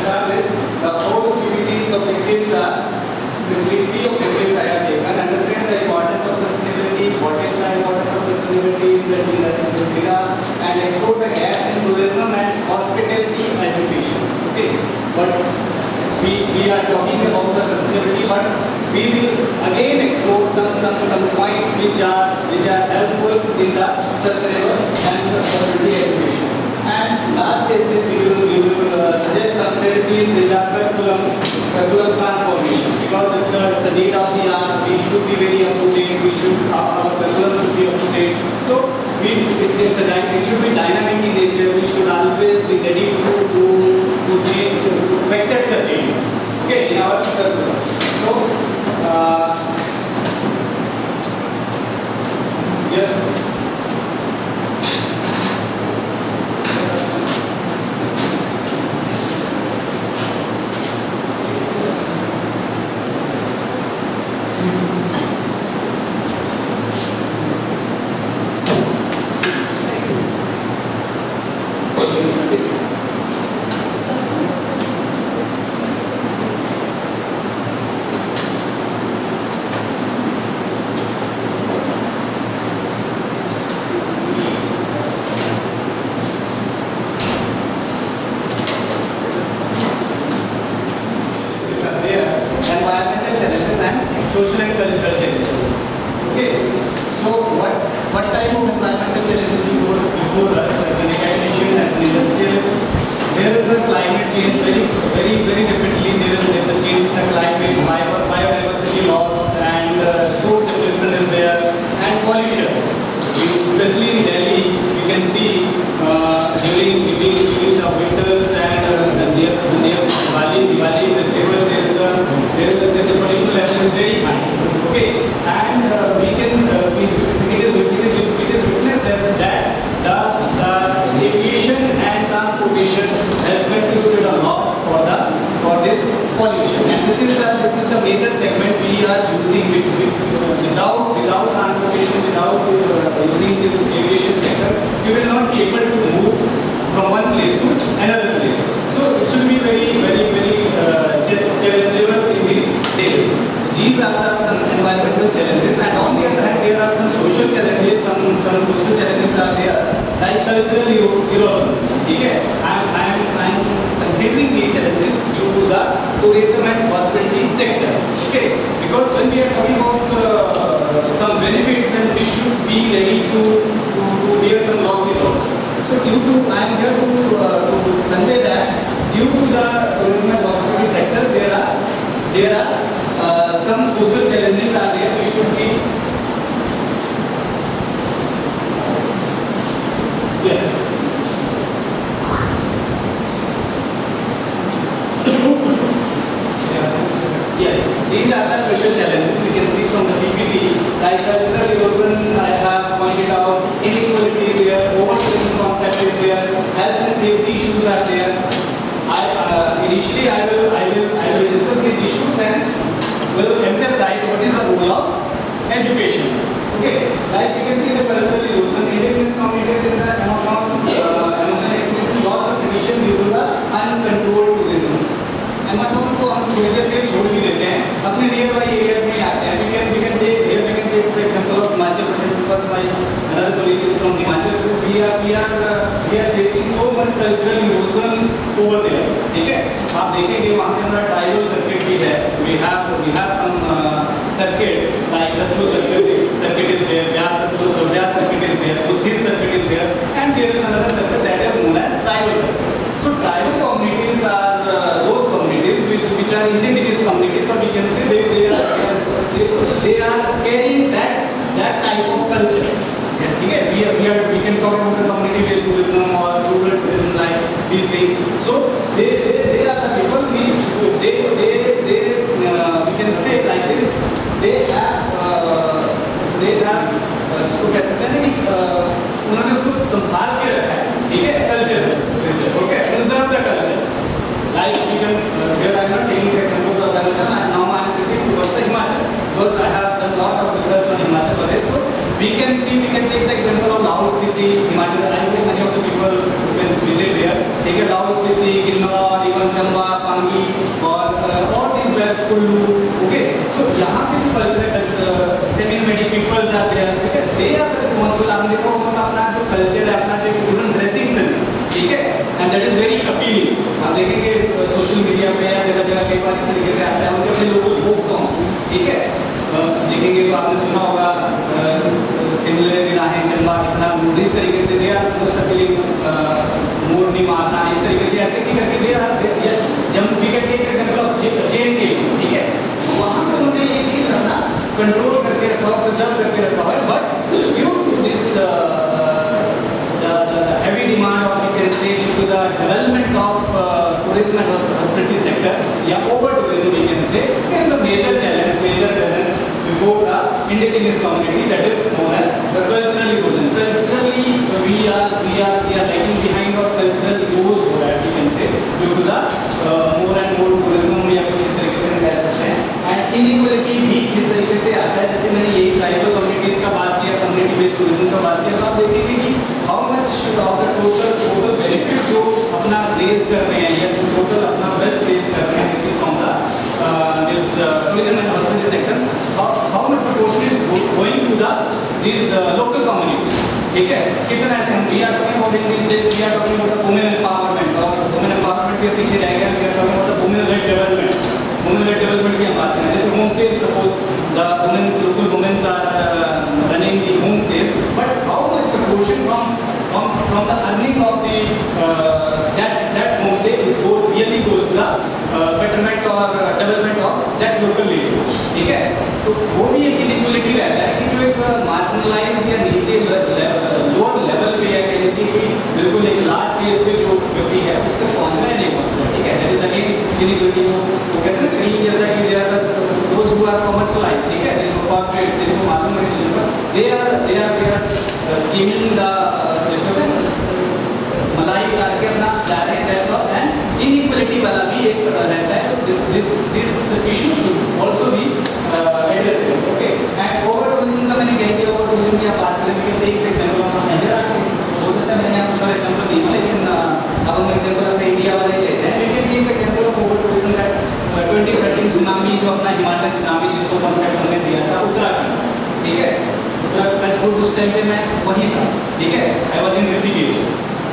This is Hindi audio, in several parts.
start this. The whole activities objectives are basically three objectives I have taken. Understand the importance of sustainability, what is the importance of sustainability in this era, and explore the gaps in tourism and hospitality education. Okay, but we are talking about the sustainability, but we will again explore some points which are helpful in the sustainable and sustainability education. And last is that we will suggest some strategies in the curriculum transformation, because it's a need of the hour. We should be very up to date. Our curriculum should be up to date. So it should be dynamic in nature. We should always be ready to change, to accept the change. Okay, in our curriculum. So yes. Social and cultural challenges. Okay, so what type of environmental challenges before us as an academician, as an industrialist? There is a climate change very rapidly. There is a change in the climate, biodiversity loss, and source depletion is there, and pollution. Especially in Delhi, we can see during the winters and near Diwali festival, there is a pollution level is very high. Okay, and it is witnessed as that the aviation and transportation has contributed a lot for this pollution, and this is the major segment we are using. Without transportation, without using this aviation sector, we will not be able to move from one place to another place. So it should be very challengeable in these days. These are some environmental challenges, and on the other hand, there are some social challenges. Some social challenges are there, like cultural erosion. Okay, I'm considering these challenges due to the tourism and hospitality sector. Okay, because when we are talking about some benefits, then we should be ready to bear some losses also. So I am here to convey that due to the tourism and hospitality sector, there are some social challenges are there. We should be yes. Yes, these are the social challenges we can see from the PPT. Like cultural erosion, I have pointed out, inequality is there, overtourism concept is there, health and safety issues are there. Initially I will discuss these issues, then will emphasize what is the role of education. Okay, like you can see the cultural erosion, indigenous communities in the Amazon experiencing loss of tradition due to the uncontrolled tourism. Amazon को हम थोड़ी देर के लिए छोड़ भी देते हैं, अपने नियर बाई एरियाज में आते हैं. We can take the example of Himachal Pradesh, because my another colleague is from Himachal Pradesh. We are facing so much cultural erosion over there. ठीक है, आप देखेंगे वहाँ पे हमारा ट्राइबल सर्किट भी है. We have some circuits like Satluj circuit is there, Vyas circuit is there, Buddhist circuit is there, and there is another circuit that is known as tribal circuit. So tribal communities are those communities which are indigenous communities, or we can say they are carrying that type of culture. We can talk about the community-based tourism or rural tourism, like these things. So they are the people we can say like this. They have जिसको कह सकते हैं कि उन्होंने उसको संभाल के रखा है. ठीक है, culture. Okay, preserve the culture. Like we can here I am not taking the example of Rajasthan, and now I am sitting towards the Himachal, because I have done a lot of research on Himachal Pradesh. So we can take the example of Lahore Spiti, Himachal. I know many of the people who can visit there. Take a Lahore Spiti, Kinnaur, even Chamba, और these wells Kullu, okay? So यहाँ पे जो culture semi-nomadic peoples are there, ठीक है? They are the responsible. आपने देखो उनका अपना जो culture है, अपना जो even dressing sense, ठीक है? And that is very appealing. आप देखेंगे सोशल मीडिया पे या जगह-जगह कई बार इस तरीके से आता है, उनके अपने लोकल folk songs, ठीक है? देखेंगे तो आपने सुना होगा सिमले निराहे चंबा कितना इस तरीके से दे आर मोस्ट अपीलिंग मोरनी मारना इस तरीके से ऐसे करके दे आर जब we can take example of JNK, ठीक है? वहाँ पे उन्होंने ये चीज़ रखना कंट्रोल करके रखा हुआ, प्रिजर्व करके रखा हुआ है, but due to this the heavy demand or we can say due to the development of tourism and hospitality sector या over tourism we can say there is a major challenge before the indigenous community, that is known as the cultural erosion. Culturally we are lagging behind our cultural erosion हो रहा है, we can say due to the more and more tourism या कुछ इस तरीके से हम कह सकते हैं. And inequality भी इस तरीके से आता है, जैसे मैंने यही ट्राइबल कम्युनिटीज का बात किया, कम्युनिटी बेस्ड टूरिज्म का बात किया, तो आप देखेंगे कि how much of the total benefit जो अपना रेज कर रहे हैं या जो टोटल अपना वेल्थ रेज कर रहे हैं this is from the this tourism and hospitality sector, how much proportion is going to the this local community, ठीक है? कितना ऐसे हम we are talking about in this days we are talking about the women empowerment, और वुमेन एम्पावरमेंट के पीछे रह गया, we are talking about the women led development. Women led development की हम बात करें, जैसे home stage, suppose the women's local women's are running the home stage, but how much proportion from the earning of the that home stay is really goes to the betterment or development of that local area, ठीक है? तो वो भी एक inequality रहता है कि जो एक marginalized या नीचे लोअर लेवल पे या कह लीजिए कि बिल्कुल एक लास्ट स्टेज पे जो व्यक्ति है उस तक पहुंचना नहीं पहुंचता, ठीक है? That is again inequality. वो कहते हैं कहीं जैसा कि they are those who are commercialize, ठीक है? जिनको कॉर्पोरेट्स जिनको मालूम है चीज़ों का, दे आर स्कीमिंग द जिसको मलाई उतार के अपना जा रहे हैं, दैट्स ऑल. एंड इनइक्वालिटी वाला भी एक रहता है, तो this issue should also be addressed, okay? And over tourism का मैंने कह दिया, ओवर टूरिज्म की आप बात करें, लेकिन टेक एग्जांपल ऑफ हैदराबाद, हो सकता है मैंने आपको एग्जांपल दी, लेकिन अब हम एग्जांपल अपने इंडिया वाले लेते हैं, लेकिन take example of over tourism का 2013 सुनामी, जो अपना हिमालयन सुनामी जिसको कॉन्सेप्ट हमने दिया था उत्तराखंड, ठीक है? उत्तराखंड उस टाइम पे मैं वहीं था, ठीक है? आई वॉज इन ऋषिकेश,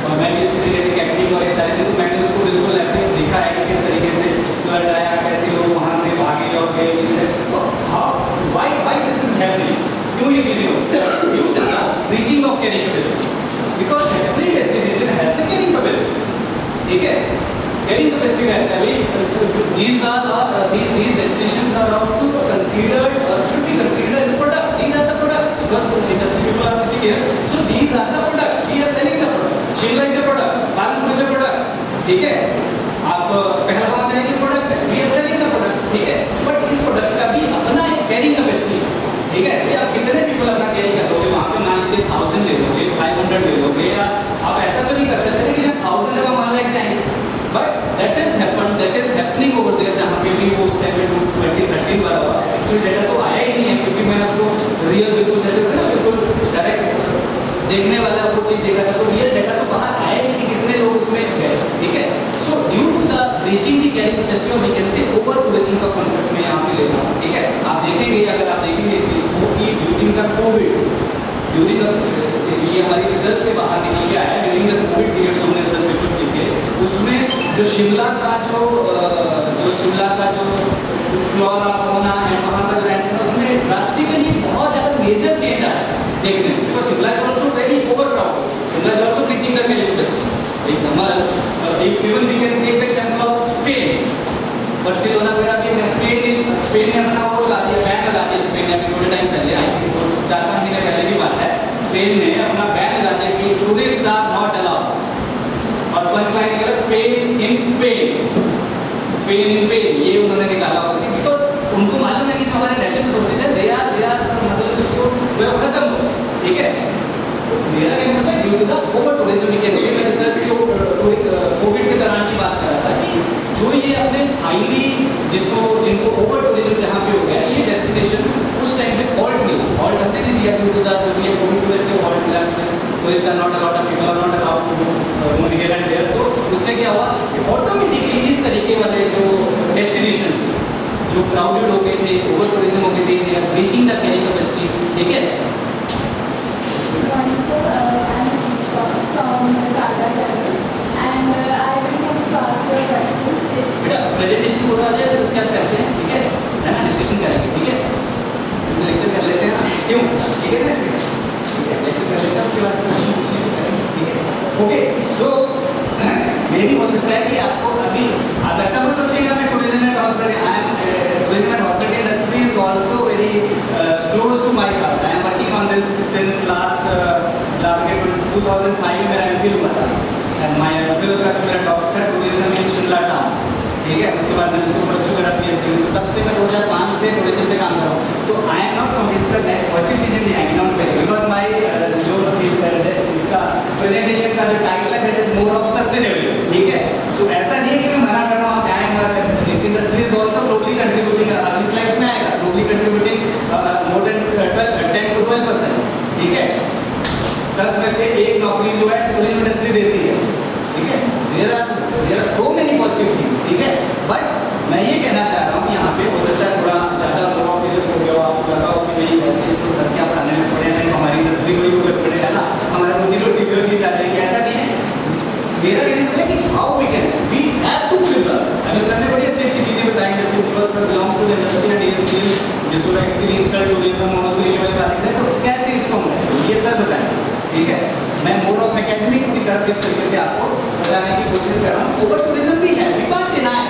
और मैं भी इसी तरीके से कैंपिंग और सारे दिन मैंने उसको बिल्कुल ऐसे देखा है कि किस तरीके से फ्लड आया, कैसे लोग वहाँ से भागे और गए, तो व्हाई दिस इज हैपनिंग, क्यों ये चीज़ें होती हैं? Due to the reaching of carrying capacity, because every destination has a carrying capacity, ठीक है? कैरिंग कैपेसिटी रहता है भाई. These destinations are also considered or should be considered as a product. These are the product because industry people are sitting here, so these are the product. We are selling the product. Shimla is a product. Kanpur is a product. ठीक है? आप पहलगाम जाएंगे प्रोडक्ट है, we are selling the product, ठीक है? बट इस प्रोडक्ट का भी अपना एक कैरिंग कैपेसिटी, ठीक है? आप कितने पीपल अपना कैरी करोगे वहाँ पे, मान लीजिए 1000 ले लोगे, 500 ले लोगे, या आप ऐसा तो नहीं कर सकते कि 1000 है मान लेके जाएंगे, but that is happening over there, जहाँ पे भी वो उस टाइम पे 2013 वाला हुआ. एक्चुअली डेटा तो आया ही नहीं है, क्योंकि मैं आपको रियल बिल्कुल जैसे होता है ना, बिल्कुल डायरेक्ट देखने वाला वो चीज़ देखा था, तो रियल डेटा तो बाहर आया ही नहीं कि कितने लोग उसमें गए, ठीक है? So due to the reaching the carrying capacity we can say over tourism का कॉन्सेप्ट में यहाँ पे लेना, ठीक है? आप देखेंगे, अगर आप देखेंगे इस चीज़ को कि ड्यूरिंग द कोविड, ड्यूरिंग ये हमारी रिसर्च से बाहर निकल के आया, ड्यूरिंग द कोविड पीरियड जो हमने रिसर्च पेपर्स लिखे, उसमें जो शिमला का जो फ्लोरा फौना एंड वहाँ का जो रहन सहन, उसमें ड्रास्टिकली बहुत ज़्यादा मेजर चेंज आया देखने में. तो Shimla is also very over crowded, Shimla is also reaching the carrying capacity. इस summer even we can take the example of Spain, Barcelona वगैरह भी स्पेन ने अपना वो लगा दिया, बैन लगा दिया स्पेन ने, अभी थोड़े टाइम पहले, 4-5 महीने पहले की बात है, स्पेन ने अपना बैन लगा दिया कि टूरिस्ट आर नॉट अलाउड, और पंच लाइन निकला स्पेन इन पेन, ये उन्होंने निकाला होगा, बिकॉज उनको मालूम है कि जो हमारे नेचुरल सोर्सेज है दे आर मतलब जिसको वो खत्म हो, ठीक है? तो मेरा क्या मतलब due to the over tourism के रिसर्च के कोविड के दौरान की बात कर रहा था कि जो ये अपने हाईली जिनको ओवर टूरिज्म जहाँ पे हो गया, ये डेस्टिनेशंस उस टाइम पे हॉल्ट मिला, हॉल्ट हमने नहीं दिया ड्यू टू द कोविड की वजह से हॉल्ट मिला, tourist are not allowed, people are not allowed to move here and there. So उससे क्या हुआ, ऑटोमेटिकली इस तरीके वाले जो डेस्टिनेशंस जो क्राउडेड हो गए थे, ओवर टूरिज्म हो गए थे, they are reaching the carrying capacity, ठीक है। Good morning, sir. I'm from Tata Travels, and I really want to ask you a question. बेटा प्रेजेंटेशन पूरा आ जाए फिर उसके बाद करते हैं, ठीक है ना, डिस्कशन करेंगे, ठीक है। तो लेक्चर कर लेते हैं ना, क्यों, ठीक है ना, ठीक है, लेक्चर कर लेते हैं, उसके बाद क्वेश्चन पूछेंगे, करेंगे, ठीक है। ओके, सो मे भी हो सकता है कि आपको अभी आप ऐसा मत सोचिएगा मैं tourism and hospitality, I am tourism and hospitality industry is also very close to my heart. I am working on this since last 2005 में मेरा एमफिल हुआ था, एंड माय एमफिल का जो मेरा doctor tourism in Shimla town, ठीक है। उसके बाद मैंने उसको परस्यू करा पीएचडी, तो तब से मैं 2005 से टूरिज्म पे काम कर रहा हूँ। तो आई am not convinced that positive चीजें नहीं आएंगी, नॉट वेरी, बिकॉज माय जो इसका प्रेजेंटेशन का जो टाइटल है that is more of sustainability, ठीक है। सो ऐसा नहीं है कि मैं मना कर रहा हूँ आप चाहें मत, this industry is also globally contributing, अगली स्लाइड्स में आएगा, globally contributing more than 10 to 12%, ठीक है। 10 में से एक नौकरी जो है टूरिज्म इंडस्ट्री देती है, ठीक है। There are so many positive things, ठीक है। बट मैं ये कहना चाह रहा हूँ यहाँ पे हो सकता है थोड़ा ज़्यादा हो गया, आपको लगा हो कि नहीं ऐसे तो सर क्या पढ़ाने में पड़े हैं, हमारी इंडस्ट्री को ही पड़ेगा ना, हमारा रोजी रोटी जो चीज़ आ जाएगी, ऐसा नहीं है। मेरा कहने का मतलब है कि how we can, we have to preserve. हमें सर ने बड़ी अच्छी अच्छी चीज़ें बताई, जैसे because sir belongs to the industry and DSP, जिसको एक्सपीरियंशियल टूरिज्म और उसमें ये वाली बातें करें, तो कैसे इसको हम ये सर बताएं, ठीक है। मैं मोर ऑफ एकेडमिक्स की तरफ इस तरीके से आपको बताने की कोशिश कर रहा हूँ। ओवर टूरिज्म भी है, वी कांट डिनाई,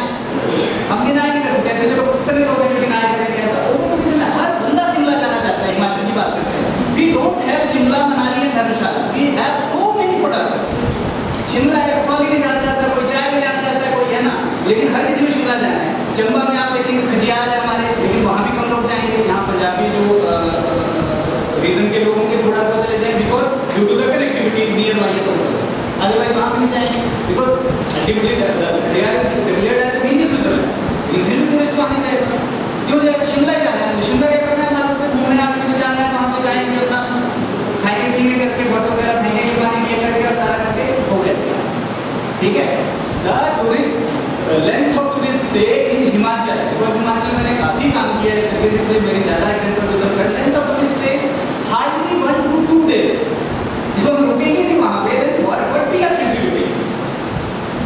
हम डिनाई नहीं कर सकते। अच्छे चलो कितने लोग हैं जो डिनाई करेंगे, ऐसा ओवर टूरिज्म है, हर बंदा शिमला जाना चाहता है, हिमाचल की बात करते हैं। We don't have Shimla, Manali and Dharamshala, we have so many products. Shimla है, कसौली नहीं जाना चाहता, कोई चाय नहीं जाना चाहता, कोई है ना, लेकिन हर किसी को शिमला जाना है। चंबा में आप देखेंगे खजियार है हमारे, लेकिन वहाँ भी कम लोग जाएंगे। यहाँ पंजाबी जो रीजन के लोगों के थोड़ा सा चले जाएं, because due to the connectivity nearby है, तो अदरवाइज वहाँ भी नहीं जाएंगे, because ultimately Khajjiar is declared as a beach Switzerland, लेकिन फिर भी टूरिस्ट वहाँ नहीं जाएगा, क्यों जाएगा, शिमला ही जाना है। शिमला क्या करना है, मान लो घूमने आगे से जाना है, वहाँ पे जाएंगे, अपना खाएंगे पीएंगे करके, बॉटल वगैरह फेंकेंगे, पानी ये करके सारा करके हो गया, ठीक है। The tourist length of tourist stay in Himachal, because Himachal में मैंने काफ़ी काम किया है इस तरीके से, मेरी ज़्यादा एग्जाम्पल उधर कर, length of tourist stay hardly 1 to 2 days। जब हम रुकेंगे नहीं वहाँ पे, what we are contributing,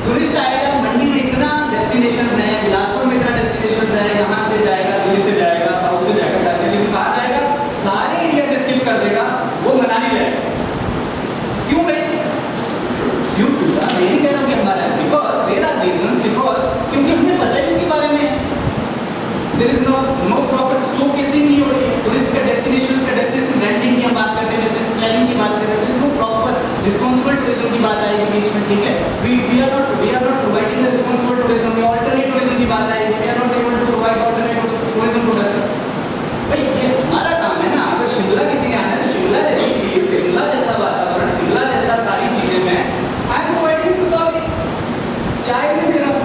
tourist आएगा, मंडी में इतना डेस्टिनेशंस हैं, बिलासपुर में इतना डेस्टिनेशंस है, यहाँ से जाएगा, दिल्ली से जाएगा, साउथ से जाएगा, सारे लेकिन कहाँ जाएगा, सारे एरिया से स्किप कर देगा, वो मनाली जाएगा। क्यों भाई, क्यों मैं नहीं कह रहा हूँ कि हमारा है, because there are reasons, because क्योंकि हमें पता है उसके बारे में, there is no proper showcasing नहीं हो रही है टूरिस्ट का, डेस्टिनेशन ब्रांडिंग की हम बात करते हैं, डेस्टिनेशन प्लानिंग की बात करते हैं, there is no proper responsible tourism की बात आएगी बीच में, ठीक है। We are not providing the responsible tourism, we alternate tourism की बात आएगी, we are not able to provide alternate tourism product. भाई ये हमारा काम है ना, अगर शिमला किसी ने आना है, शिमला जैसी चीज, शिमला जैसा वातावरण, शिमला जैसा सारी चीजें मैं I am providing to sorry, चाय नहीं दे रहा हूँ,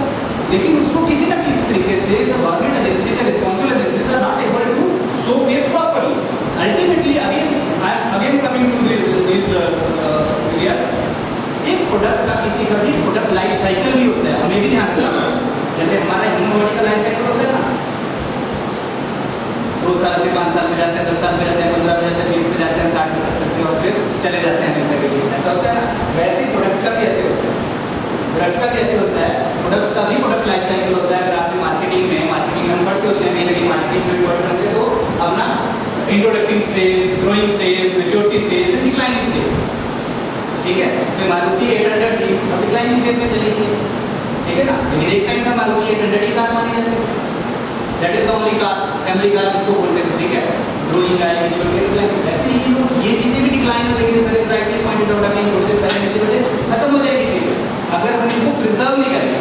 लेकिन उसको किसी ना किसी तरीके से गवर्नमेंट एजेंसीज या responsible agencies are not able to showcase properly. Ultimately again coming to this areas, एक प्रोडक्ट का किसी का भी प्रोडक्ट लाइफ साइकिल भी होता है, हमें भी ध्यान रखना है। जैसे हमारा ह्यूमन बॉडी का लाइफ साइकिल होता है ना, 2 साल से 5 साल में जाते हैं, 10 साल में जाते हैं, 15 में जाते हैं, 20 में जाते हैं, 60 में 70 में, और फिर चले जाते हैं हमेशा के लिए, ऐसा होता है ना। वैसे ही प्रोडक्ट का भी ऐसे होता है, प्रोडक्ट का भी ऐसे होता है, प्रोडक्ट का भी प्रोडक्ट लाइफ साइकिल होता है। अगर आपने मार्केटिंग में हम पढ़ते होते हैं, कहीं मार्केटिंग में पढ़ते होते हैं, तो अपना introducing stage, growing stage, maturity stage, declining stage, ठीक है। फिर मारुति 800 थी, अब डिक्लाइनिंग स्टेज में चली गई, ठीक है ना। लेकिन एक टाइम था मारुति 800 ही कार मानी जाती थी, that is the only car, family car जिसको बोलते थे, ठीक है। ग्रोइंग आएगी, छोटे ऐसे ही ये चीज़ें भी डिक्लाइन हो जाएगी। Sir is rightly pointed out, अभी थोड़ी देर पहले नीचे बैठे, खत्म हो जाएगी चीज़ें अगर हम इनको प्रिजर्व नहीं करेंगे,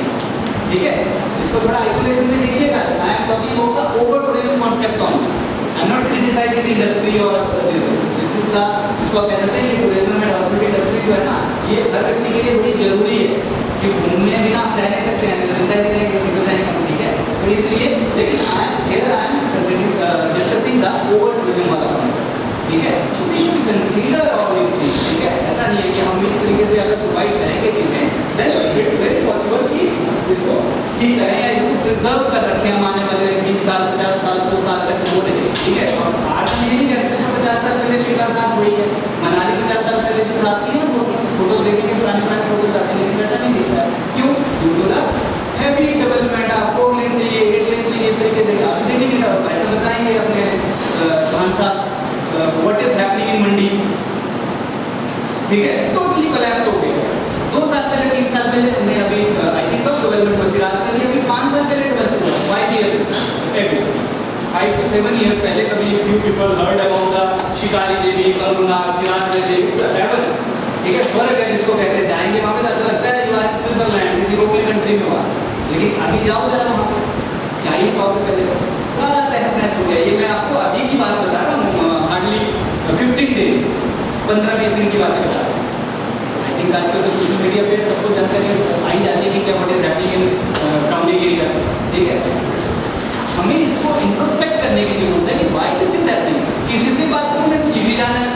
ठीक है। इसको थोड़ा आइसोलेशन में देखिएगा। I am talking about the over tourism concept only, I am not criticizing the industry और दिस इज द, जिसको आप कह सकते हैं कि टूरिज्म एंड हॉस्पिटल इंडस्ट्री जो है ना, ये हर व्यक्ति के लिए बड़ी जरूरी है, कि घूमने बिना आप रह नहीं सकते हैं, जिंदा ही रहेंगे, ठीक है। तो इसलिए, लेकिन I am discussing the over tourism वाला कॉन्सेप्ट, ठीक है। तो we should consider all this things, ठीक है। ऐसा नहीं है कि हम इस तरीके से अगर प्रोवाइड करेंगे चीज़ें, देन इट्स वेरी पॉसिबल कि इसको ठीक करें या इसको प्रिजर्व कर रखे हैं हम आने वाले 20 साल 50 साल 100 साल तक वो रहे, ठीक है। और आज हम ये नहीं कह सकते 50 साल पहले शिमलानाथ वही है, मनाली 50 साल पहले जो आती है वो फोटो देखेंगे, पुराने पुराने फोटोज आते हैं, लेकिन ऐसा नहीं दिखता है। क्यों? Due to the heavy development. आप 4 लेन चाहिए, 8 लेन चाहिए, इस तरीके से अभी देखेंगे ना, ऐसा बताएंगे अपने चौहान साहब व्हाट इज हैपनिंग इन मंडी, ठीक है, टोटली कोलैप्स हो गया। 2 साल पहले 3 साल पहले हमने अभी आई थिंक कब डेवलपमेंट हुआ सिराज के लिए, अभी 5 साल पहले डेवलप हुआ, 5 years ago, 5 to 7 years पहले कभी few people heard about the शिकारी देवी, करुणाग, सिराज देवी, हेवन, ठीक है, स्वर्ग है जिसको कहते हैं, जाएंगे वहाँ पे तो ऐसा लगता है यू आर स्विट्जरलैंड, किसी यूरोपियन कंट्री में हुआ। लेकिन अभी जाओ जरा वहाँ पे, क्या ही पाओगे, पहले सारा तहस नहस हो गया। ये मैं आपको अभी की बात बता रहा हूँ, हार्डली 15 days, 15-20 दिन की बात बता रहा हूँ। आई थिंक आजकल तो सोशल मीडिया पे सबको जानकारी आई जाती है कि क्या what is happening in surrounding areas, ठीक है। हमें इसको इंट्रोस्पेक्ट करने की जरूरत है कि व्हाई दिस इज हैपनिंग। किसी से बात करूँ मेरे को जीवी जाना है,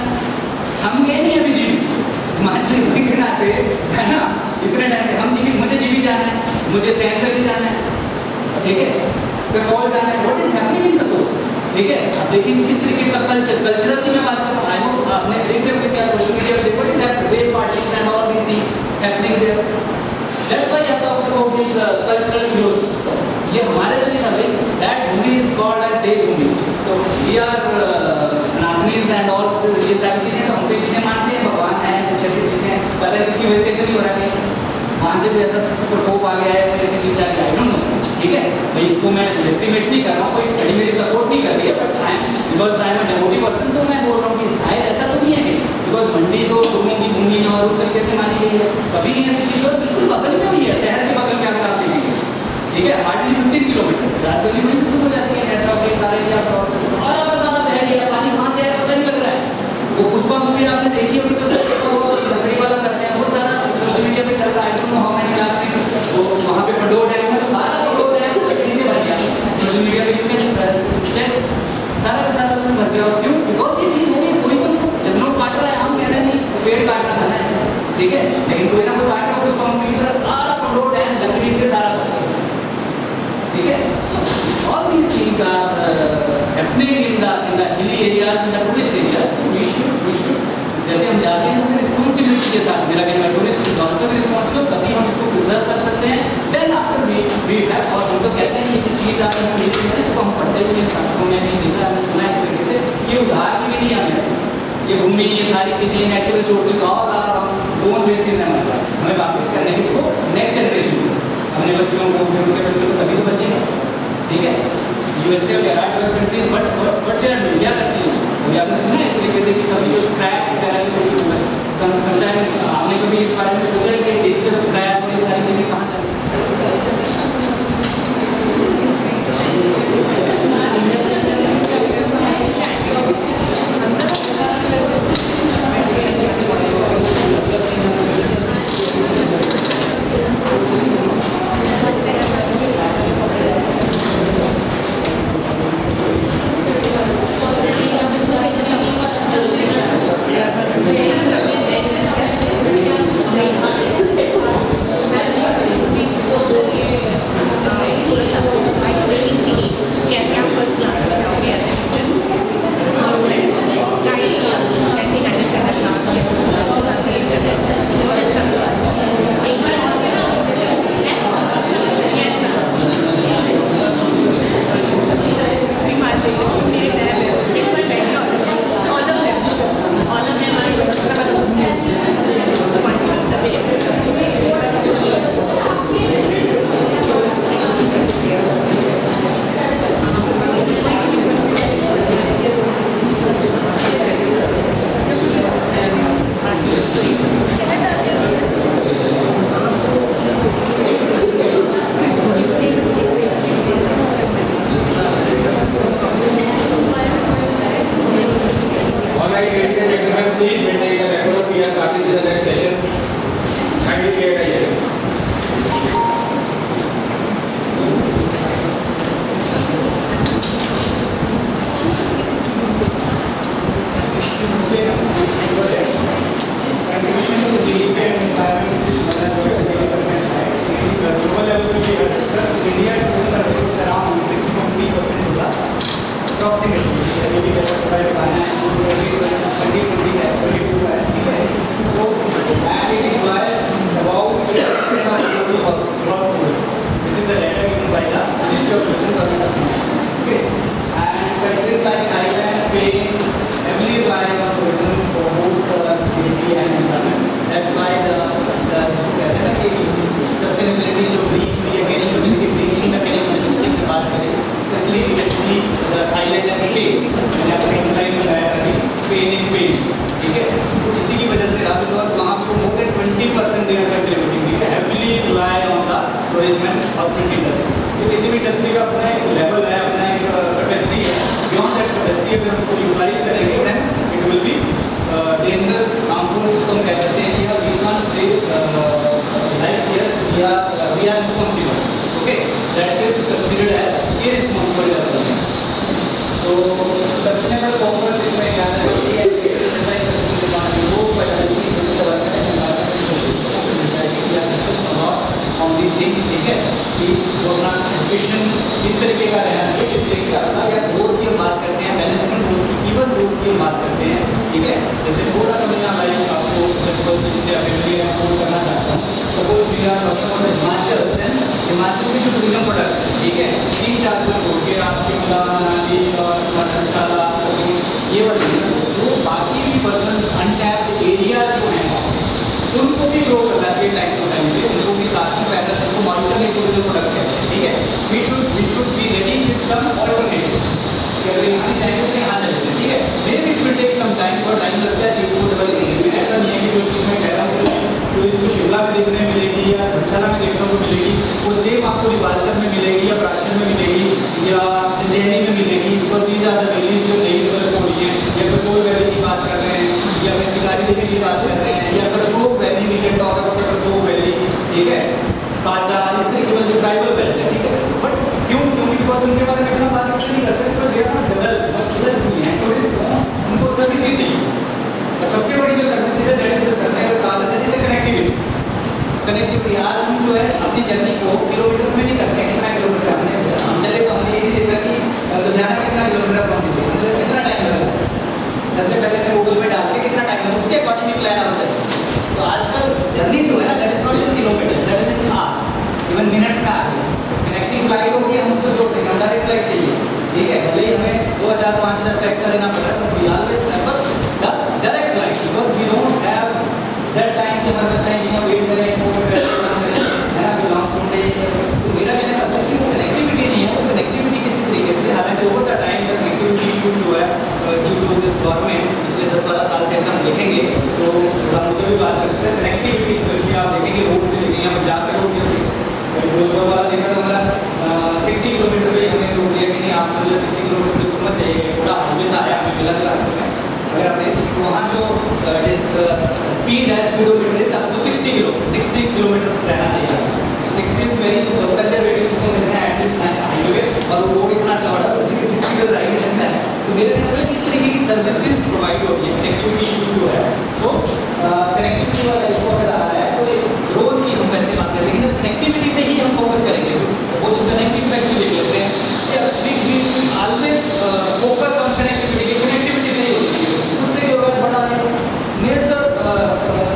हम गए नहीं अभी जीवी, हिमाचली होने के नाते, है ना, इतने टाइम से हम जीवी, मुझे जीवी जाना है, मुझे सैंस करके जाना है, ठीक है, कसौल जाना है, what is happening in Kasol, ठीक है। अब देखिए किस तरीके का कल्चरल की मैं बात कर रहा हूँ। आई होप आपने देख रहे हो क्या सोशल मीडिया पे what is happening, day parties and all these things happening there. That's why I talk about this cultural heroes. ये हमारे लिए ना भाई, that bhumi is called as Dev Bhumi. तो we are Sanatanis and all, ये सारी चीजें तो हम कोई चीजें मानते हैं, भगवान है, कुछ ऐसी चीजें, पता नहीं उसकी वजह से तो नहीं हो रहा है, वहाँ से भी ऐसा प्रकोप आ गया है, कोई ऐसी चीज़ आ गई, आई डोंट नो, ठीक है भाई। इसको मैं एस्टिमेट नहीं कर रहा हूँ, कोई स्टडी मेरी सपोर्ट नहीं कर रही है, but I am because I am a devotee person, तो मैं बोल रहा हूँ कि शायद ऐसा तो नहीं है कि बिकॉज मंडी तो लोगों की भूमि और उस तरीके से मानी गई है, कभी नहीं ऐसी चीज़, और बिल्कुल बगल में हुई है, शहर के बगल में अगर आप देखेंगे, ठीक है, हार्डली 15 किलोमीटर राजगढ़ की शुरू हो जाती है, नेटवर्क के सारे एरिया क्रॉस और अगर ज़्यादा बह गया पानी कहाँ से है पता नहीं लग रहा है। वो पुष्पा मूवी आपने देखी होगी तो लकड़ी वाला करते हैं, वो सारा सोशल मीडिया पे चल रहा है, I don't know how many lakh से वो वहाँ पे पडोर है, मतलब सारा पडोर है वो लकड़ी से भर गया, सोशल मीडिया पे यू कैन चेक, सारा का सारा उसमें भर गया। और क्यों? बिकॉज ये चीज़ हो गई, कोई तो जब लोग काट रहा है, हम कह रहे हैं नहीं पेड़ काटना मना है, ठीक है, लेकिन कोई ना कोई काट रहा है, पुष्पा मूवी की तरह सारा पडोर है लकड़ी से सारा भर गया, ठीक है। So all these things are happening in the hilly areas, in the tourist areas. We should जैसे हम जाते हैं हमें रिस्पॉन्सिबिलिटी के साथ, मेरा कहना है टूरिस्ट इज आल्सो रिस्पॉन्सिबल, तभी हम इसको प्रिजर्व कर सकते हैं। देन आफ्टर वी हैव, और हम तो कहते हैं ये जो चीज़ आप देखते हैं इसको हम पढ़ते हुए शास्त्रों में नहीं देखा, हमने सुना इस तरीके से, ये उधार की भी नहीं हमें, ये भूमि, ये सारी चीज़ें, natural resources all are loan basis है, मतलब हमें वापस करने की इसको नेक्स्ट जनरेशन को, अपने बच्चों को, फिर उनके बच्चों को, तभी तो बचेगा, ठीक है। यूएसए वगैरह develop countries but they are doing, क्या करती हैं, अभी आपने सुना है इस तरीके से कि कभी जो स्क्रैप्स वगैरह समटाइम आपने कभी इस बारे में सोचा है कि डिजिटल स्क्रैप और ये सारी चीज़ें कहाँ जाती है? इस तरीके का रहना चाहिए जिससे कि आपका या ग्रोथ की हम बात करते हैं, बैलेंसिंग ग्रोथ की, इवन ग्रोथ की हम बात करते हैं, ठीक है। जैसे थोड़ा सा मैं लाइक आपको सिंपल जिससे अवेलेबली है वो करना चाहता हूँ। Suppose we are talking about Himachal, then Himachal के जो टूरिज्म प्रोडक्ट्स हैं, ठीक है, 3-4 को छोड़ के आप शिमला, मनाली और धर्मशाला, ये वाले जो बाकी भी पर्सन अनटैप्ड एरिया जो हैं उनको भी ग्रो करना चाहिए टाइम टू टाइम पे, उनको भी साथ में पैदल उनको मालूम करने के जो प्रोडक्ट है, ठीक है। We should be ready with some alternative कि अगर यहाँ जाएंगे तो यहाँ चलेंगे, ठीक है। May it will take some time, और टाइम लगता है चीज़ को डेवलप करने में। ऐसा नहीं है कि जो चीज़ मैं कह रहा हूँ तो इसको शिमला में देखने मिलेगी या धर्मशाला में देखने को मिलेगी, वो सेम आपको रिवालसर में मिलेगी या प्राशन में मिलेगी या जैनी में मिलेगी, और भी ज़्यादा वैली जो सही डेवलप हो रही है, या कसोल वैली की बात कर रहे हैं, या फिर शिकारी वैली की बात कर रहे हैं, या Karsog valley, we can talk about Karsog valley, ठीक है, काजा, इस तरीके का जो ट्राइबल वैली है, ठीक है। बट क्यों बिकॉज उनके बारे में इतना बात इसलिए नहीं करते बिकॉज दे आर गदर नहीं है, टूरिस्ट उनको सर्विस ही चाहिए। और सबसे बड़ी जो सर्विस है दैट इज द कनेक्टिविटी। आज हम जो है अपनी जर्नी को किलोमीटर्स में नहीं करते, कितना किलोमीटर हमने हम चले तो हमने ये देखा कि लुधियाना कितना किलोमीटर फ्रॉम दिल्ली, मतलब कितना टाइम लगा, सबसे पहले मैं गूगल पे डाल के कितना टाइम लगा, उसके अकॉर्डिंग भी प्लान आवश्यक है। तो आजकल जर्नी जो है ना that is not in kilometre, that is in hours, even minutes में आ गई। कनेक्टिंग फ्लाइट होगी, हम उसको जोड़ते हैं, डायरेक्ट फ्लाइट चाहिए, ठीक है, भले ही हमें 2000-5000 का एक्स्ट्रा देना पड़ रहा है, but we always prefer the direct flight because we don't have that time कि हमारे पास टाइम नहीं है, वेट करें, है ना, बिलोंग्स टू डे। तो मेरा कहना मतलब कि वो कनेक्टिविटी नहीं है, वो कनेक्टिविटी किसी तरीके से, हालांकि over the time the connectivity issue जो है ड्यू टू दिस गवर्नमेंट पिछले 10-12 साल से अगर हम देखेंगे तो थोड़ा मुझे भी बात कर सकते हैं कनेक्टिविटी, स्पेशली आप देखेंगे रोड पे देखेंगे, हम जाकर रोड पे फिरोजपुर वाला देखा तो हमारा 60 किलोमीटर पे हमें रोक दिया कि नहीं आप मुझे 60 किलोमीटर से ऊपर चाहिए, थोड़ा हाईवे से आया आपने मिला था रास्ते में, अगर आपने तो वहाँ जो स्पीड है स्पीडोमीटर आपको 60 किलोमीटर रहना चाहिए। तो 60 इज वेरी कंजर्वेटिव जिसको कहते हैं एटलीस्ट हाईवे, और वो रोड इतना चौड़ा है कि 60 किलोमीटर रह ही सकता है। तो मेरे ख्याल में इस तरीके की सर्विसेज प्रोवाइड हो रही है, कनेक्टिविटी इशू जो है। सो कनेक्टिविटी वाला इशू अगर आ रहा है तो रोड की हम वैसे बात करें, लेकिन कनेक्टिविटी पे ही हम फोकस करेंगे। सपोज कनेक्टिविटी पे देख लेते हैं, always focus on connectivity, connectivity से ही होती है, उससे होगा बड़ा मेजर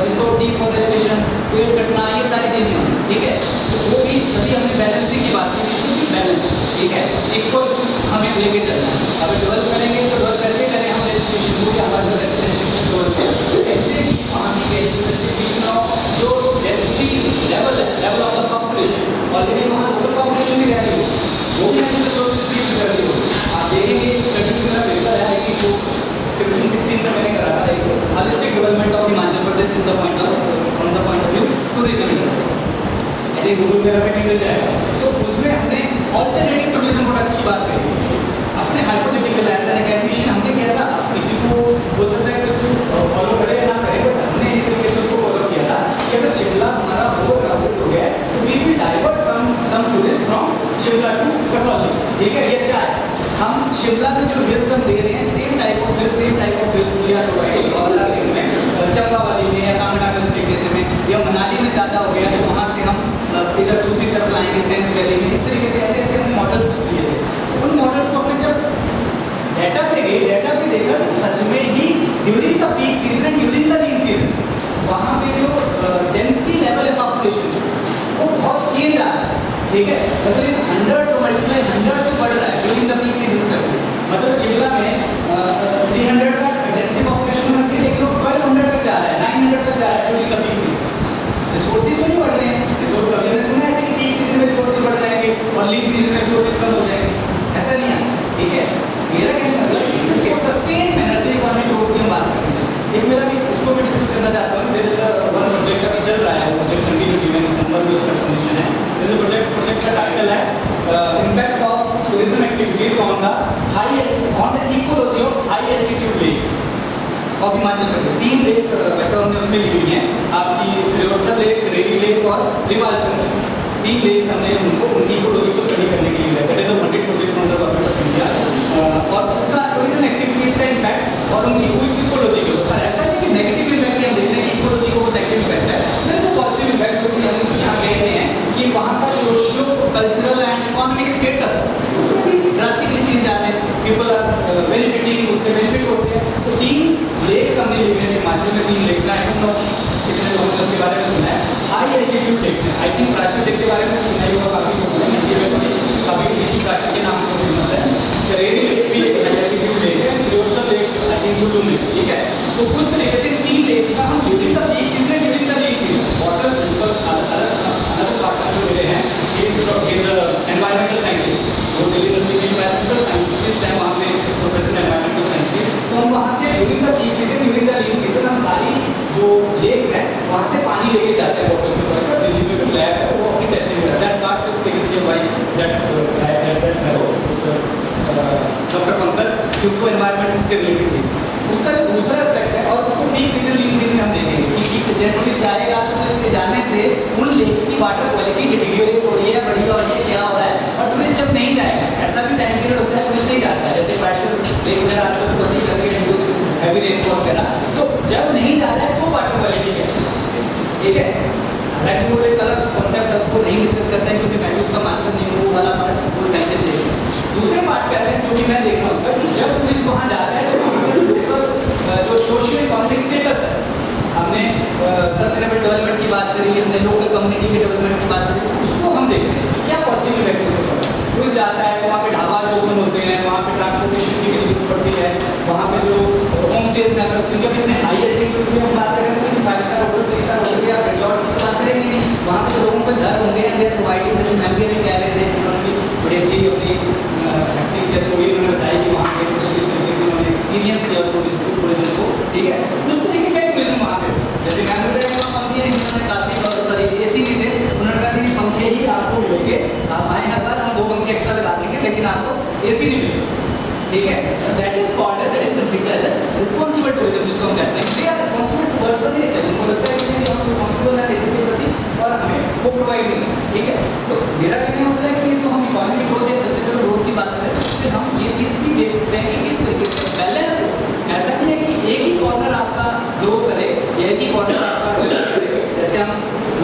जिसको डिफॉरेस्टेशन, पेड़ कटना, ये सारी चीज़ें होंगी, ठीक है। तो वो भी तभी हमने बैलेंसिंग की बात की, बैलेंस, ठीक है, इक्वल हमें लेके चलना है। अगर डेवलप करेंगे तो डेवलप कैसे करें, हम रेस्ट्रिक्शन को या हमारा जो रेस्ट्रिक्शन डेवलप ऐसे भी पानी के रेस्ट्रिक्शन जो डेंसिटी लेवल है, level of the population, already वहाँ लोकल पॉपुलेशन भी रह रही है, वो भी हमने रिसोर्सेज यूज कर रही हो। आप देखेंगे स्टडी में मेरा पेपर है कि जो 15-16 में मैंने करा था एक holistic development of Himachal Pradesh in the point of from the point of view tourism industry, यदि गूगल पे हमें मिल जाएगा तो उसमें हमने ऑल्टरनेटिव टूरिज्म प्रोडक्ट्स की बात करी। अपने हाइपोथेटिकल एज एन एकेडमिशियन हमने किया था, किसी को हो सकता है कि उसको फॉलो करे या ना करे, बट हमने इस तरीके से उसको फॉलो किया था कि अगर शिमला हमारा ओवरक्राउडेड हो गया है तो we will divert some tourist from Shimla to Kasauli, ठीक है। ये अच्छा है, हम शिमला में जो हिल्स हम दे रहे हैं same type of hills we are providing और में चंबा वाली में या कांगड़ा में उस तरीके से में, या मनाली में ज़्यादा हो गया तो वहाँ से हम इधर दूसरी तरफ लाएंगे सेंस वैली में, इस तरीके से ऐसे हमने मॉडल्स दिए थे। उन मॉडल्स को हमने जब डाटा पे गए, डाटा पे देखा तो सच में ही during the peak season and during the lean season वहाँ पे जो डेंसिटी लेवल है पॉपुलेशन वो बहुत चेंज आ रहा है, ठीक है, मतलब 100 मल्टीप्लाई 100 बढ़ रहा है during the peak season specific. मतलब शिमला में 300 का डेंसिटी पॉपुलेशन होना चाहिए, लेकिन वो 1200 तक जा रहा है, 900 तक जा रहा है during the peak season. Resources तो नहीं बढ़ रहे हैं, रिसोर्स कभी हमने सुना है ऐसे कि पीक सीजन में रिसोर्सेज बढ़ जाएंगे और लीन सीजन में रिसोर्सेज कम हो जाएंगे, ऐसा नहीं है, ठीक है। मेरा कहना मतलब कि सस्टेन मैनर से इकोनॉमिक ग्रोथ की हम बात करेंगे। एक मेरा भी उसको मैं डिस्कस करना चाहता हूँ, देयर इज वन प्रोजेक्ट अभी चल रहा है, वो प्रोजेक्ट कंटिन्यू गिवन दिसंबर में उसका सबमिशन है। जैसे प्रोजेक्ट का टाइटल है impact of tourism activities on the ecology of high altitude lakes of Himachal Pradesh. 3 lake वैसे हमने उसमें ली हुई हैं, आपकी श्रीवर्षा लेक, रेडी लेक और रिवाल्सन लेक। 3 लेक्स हमने उनको उनकी इकोलॉजी को स्टडी करने के लिए, that is a funded project from the government of India, और उसका टूरिज्म एक्टिविटीज का इम्पैक्ट और उनकी इकोलॉजी के ऊपर। ऐसा नहीं कि नेगेटिव इम्पैक्ट हम देखते हैं कि इकोलॉजी को नेगेटिव इम्पैक्ट है, there is a positive impact जो कि हम यहाँ कहते हैं कि वहाँ का socio cultural and economic status उसमें भी ड्रास्टिकली चेंज आ रहे हैं, पीपल आर बेनिफिटिंग, उससे बेनिफिट होते हैं। तो 3 लेक्स हमने लिए हैं हिमाचल में, 3 लेक्स हैं, कितने लोगों ने उसके बारे में सुना है। हाई एल्टीट्यूड लेक्स हैं, आई थिंक प्राचीन लेक के बारे में सुना ही होगा, काफ़ी लोगों ने इंडिया में काफ़ी ऋषि प्राचीन के नाम से फेमस है। करेरी लेक भी एक हाई एल्टीट्यूड लेक है, सियोसा लेक आई थिंक कुल्लू में, ठीक है। तो उस तरीके से 3 लेक्स का हम during the peak season, during the leak season water अलग पार्टनर जो मिले हैं, एनवायरमेंटल साइंटिस्ट, वो दिल्ली यूनिवर्सिटी के एनवायरमेंटल साइंटिस्ट हैं, वहाँ पे प्रोफेसर एनवायरमेंटल साइंस के। तो हम वहाँ से during the peak season, during the leak season हम सारी जो लेक्स हैं वहाँ से पानी लेके जाते हैं बॉटल के द्वारा। दिल्ली में जो लैब है वो अपनी टेस्टिंग करता है, that part is taken care by doctor Pankaj, क्योंकि एनवायरमेंट से रिलेटेड चीज़। उसका जो दूसरा एस्पेक्ट है, और उसको पीक सीजन लीक सीजन हम देखेंगे कि पीक सीजन टूरिस्ट जाएगा तो टूरिस्ट के जाने से उन लेक्स की वाटर क्वालिटी डिटीरियोरेट हो रही है, बढ़ी हो रही है, क्या हो रहा है। और टूरिस्ट जब नहीं जाएगा, ऐसा भी टाइम पीरियड होता है टूरिस्ट नहीं जाता है, जैसे पैशन लेक में आजकल बहुत ही करके हैवी रेनफॉल वगैरह, तो जब नहीं जा रहा है तो वाटर क्वालिटी क्या है, ठीक है। हालांकि वो एक अलग कॉन्सेप्ट है, उसको नहीं डिस्कस करते हैं क्योंकि मैं भी उसका मास्टर नहीं हूँ, वो वाला पार्ट वो साइंटिस्ट देख रहे हैं। दूसरे पार्ट पे आते हैं जो कि मैं देख रहा हूँ उसका, कि जब टूरिस्ट वहाँ जाता है तो लोकल जो सोशल इकोनॉमिक स्टेटस है, हमने सस्टेनेबल डेवलपमेंट की बात करी, हमने लोकल कम्युनिटी के डेवलपमेंट की बात करी, उसको हम देखते हैं क्या पॉजिटिव इफेक्ट हो सकता है। टूरिस्ट जाता है, वहाँ पे ढाबा जो ओपन होते हैं, वहाँ पे ट्रांसपोर्टेशन की भी जरूरत पड़ती है, वहाँ पे जो होम स्टेज में अगर क्योंकि अपने हाई एल्टीट्यूड की हम बात करें तो किसी 5 स्टार होटल, 3 स्टार होटल या रिजॉर्ट की तो बात करेंगे नहीं, वहाँ पे जो लोगों को घर होंगे एंड दे आर प्रोवाइडिंग, जैसे मैम भी अभी कह रहे थे, उन्होंने बड़ी अच्छी अपनी स्टोरी उन्होंने बताई कि वहाँ पे किस तरीके से उन्होंने एक्सपीरियंस किया उसको टूरिज्म को, ठीक है। उस तरीके का टूरिज्म वहाँ पे, जैसे मैम ने बताया पंखे नहीं, उन्होंने काफ़ी बहुत सारी AC भी थे, उन्होंने कहा कि पंखे ही आपको मिलेंगे, आप आए हर बार हम 2 पंखे एक्स्ट्रा लगा देंगे लेकिन आपको AC नहीं मिलेगा, ठीक है। That is called, that is considered as responsible tourism, जिसको हम कहते हैं। They are responsible towards the nature, उनको लगता है कि हम रिस्पॉन्सिबल है नेचर के प्रति और हमें वो प्रोवाइड नहीं है, ठीक है। तो मेरा कहना होता है कि जो हम इकोनॉमिक ग्रोथ या सस्टेनेबल ग्रोथ की बात करें तो फिर हम ये चीज़ भी देख सकते हैं कि किस तरीके से बैलेंस हो। ऐसा नहीं है कि एक ही कॉर्नर आपका ग्रो करे या एक ही कॉर्नर आपका करे। जैसे हम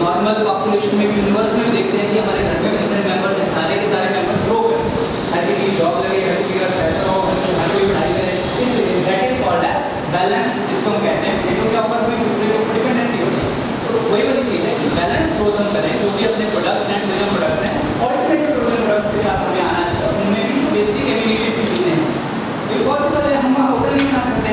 नॉर्मल पॉपुलेशन में भी, यूनिवर्स में भी देखते हैं कि हमारे घर में भी जितने मेंबर हैं सारे के सारे मेंबर्स ग्रो करें, हर किसी की जॉब लगे, हर किसी का पैसा हो, हर कोई पढ़ाई करे, इसलिए that is called as balance, जिसको हम कहते हैं। ये तो क्या होगा, कोई दूसरे के ऊपर डिपेंडेंसी होगी। तो वही वाली चीज़ है कि बैलेंस ग्रोथ हम करें, जो भी अपने प्रोडक्ट्स हैं, टूरिज्म प्रोडक्ट्स हैं, ऑल्टरनेटिव टूरिज्म प्रोडक्ट्स के साथ हमें आना चाहिए, उनमें भी बेसिक एम्यूनिटीज की चीज़ें हैं। तो पॉसिबल है, हम वहाँ होटल नहीं बना सकते,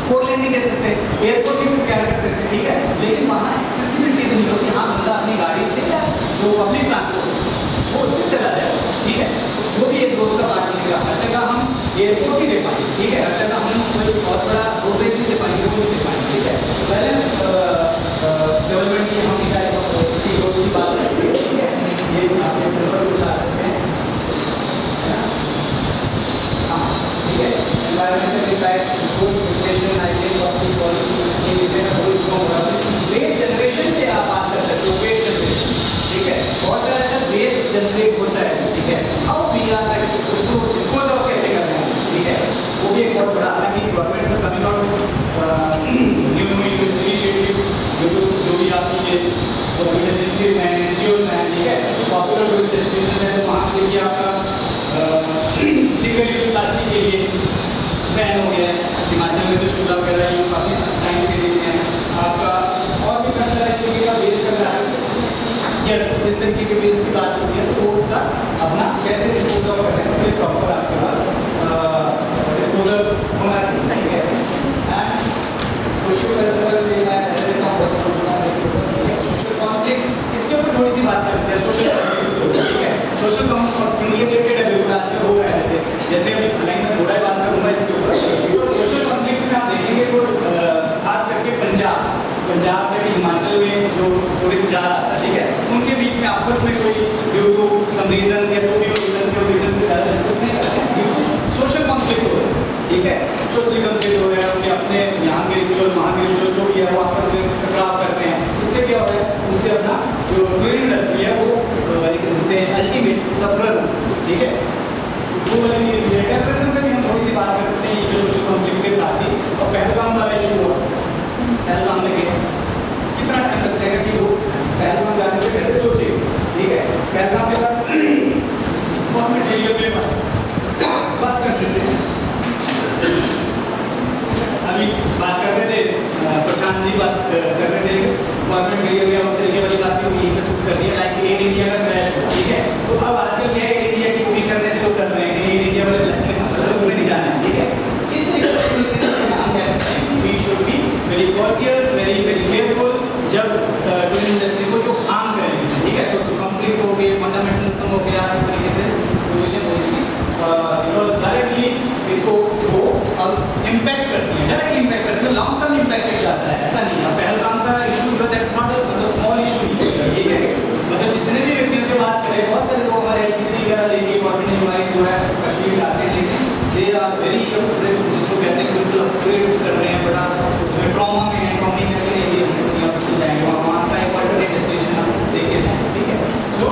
4 लेन नहीं दे सकते, एयरपोर्ट नहीं प्रिपेयर कर सकते, ठीक है, लेकिन वहाँ एक्सेसिबिलिटी नहीं होती। हाँ, बंदा अपनी गाड़ी से या जो पब्लिक ट्रांसपोर्ट वो उससे चला जाए, ठीक है, वो भी एक ग्रोथ का पार्ट बनेगा। हर जगह हम एयरपोर्ट नहीं दे पाएंगे, ठीक है, हर जगह हम कोई बहुत बड़ा रोडवेज नहीं दे पाएंगे, वो नहीं दे पाएंगे, ठीक है। बैलेंस डेवलपमेंट की हम ग्रोथ की बात करते हैं, ठीक है, ये आप कुछ आ सकते हैं, हाँ, ठीक है। Environmental impact, resource limitation, hygiene, public policy, ये चीज़ें वेस्ट जनरेशन से आप बात कर सकते हो, वेस्ट जनरेशन, ठीक है। बहुत सारा ऐसा वेस्ट जनरेट होता है, ठीक है, हाउ वी आर उसको डिस्पोज ऑफ कैसे करते हैं, ठीक है, वो भी एक बहुत बड़ा, हालांकि गवर्नमेंट से कमिंग आउट न्यू इनिशिएटिव जो भी आपकी ये एजेंसीज हैं, NGOs हैं, ठीक है, पॉपुलर टूरिस्ट डेस्टिनेशन है, तो वहाँ देखिए आपका सिंगल यूज प्लास्टिक के लिए बैन हो गया है। हिमाचल में तो शिमला वगैरह ये काफ़ी टाइम से देखते हैं आपका, और भी बहुत सारा इस तरीके का वेस्ट कर रहा है। यस, इस तरीके के वेस्ट की बात होती है तो वो उसका अपना कैसे डिस्पोज ऑफ करें, उसके प्रॉपर आपके पास डिस्पोजल होना चाहिए, सही है। एंड सोशल कॉन्फ्लिक्ट, इसके ऊपर थोड़ी सी बात कर सकते हैं, सोशल कॉन्फ्लिक्ट, ठीक है। सोशल कॉन्फ्लिक्ट ये रिलेटेड है, बिल्कुल आजकल हो रहा है, जैसे अभी लाइन में थोड़ा ही बात करूँगा इसके ऊपर। तो सोशल कॉन्फ्लिक्ट में आप देखेंगे तो खास करके पंजाब से भी हिमाचल में जो टूरिस्ट जा रहा था, ठीक है, उनके बीच में आपस में कोई ड्यू टू सम रीजन या तो भी रीजन को ज़्यादा डिस्कस नहीं करते हैं, ड्यू टू सोशल कॉन्फ्लिक्ट हो रहा है, ठीक है, सोशल कॉन्फ्लिक्ट हो रहा है, उनके अपने यहाँ के रिचुअल वहाँ के रिचुअल जो भी है वो आपस में टकराव करते हैं। उससे क्या हो रहा है, उससे अपना जो टूरिज्म इंडस्ट्री है वो एक से अल्टीमेट सफर, ठीक है, वो वाली चीज़ है। टेररिज्म पे भी हम थोड़ी सी बात कर सकते हैं, ये सोशल कॉन्फ्लिक्ट के साथ ही। और पहलगाम वाला इशू हुआ, पहलगाम में कितना टाइम लग जाएगा कि वो पहलगाम जाने से पहले सोचे, ठीक है, पहलगाम के साथ गवर्नमेंट में बात कर रहे थे, अभी बात कर रहे थे, प्रशांत जी बात कर रहे थे गवर्नमेंट एरिया उस तरीके वाली बात भी यहीं पे सूट कर रही है, लाइक एयर इंडिया का क्रैश हुआ, ठीक है। तो अब आजकल क्या है, एयर इंडिया की बुकिंग करने से लोग डर रहे हैं कि एयर इंडिया वाले मतलब उसमें नहीं जाना है, ठीक है। इस तरीके से हम कह सकते हैं we should be very cautious, very very careful जब टूरिज्म इंडस्ट्री को जो काम करें चीज़ें, ठीक है। सोशल कंप्लीट हो गए, फंडामेंटलिज्म हो गया, इस तरीके से वो चीज़ें थोड़ी सी बिकॉज डायरेक्टली इसको वो अब इम्पैक्ट करती है, डायरेक्टली इम्पैक्ट करती है, लॉन्ग टर्म इम्पैक्ट जाता है, ऐसा नहीं है। पहलगाम का इशू जो दैट नॉट मतलब स्मॉल इशू नहीं है, ठीक है। मतलब जितने भी व्यक्तियों से बात करें, बहुत सारे लोग हमारे एलटीसी वगैरह लेके गवर्नमेंट एम्प्लॉइज जो है कश्मीर जाते हैं, लेकिन दे आर वेरी जिसको कहते हैं बिल्कुल अपग्रेड कर रहे हैं, बड़ा उसमें ट्रॉमा में है, ट्रॉमा में जाएंगे वहाँ का एक अल्टरनेट डेस्टिनेशन आप देखे जाए, ठीक है। सो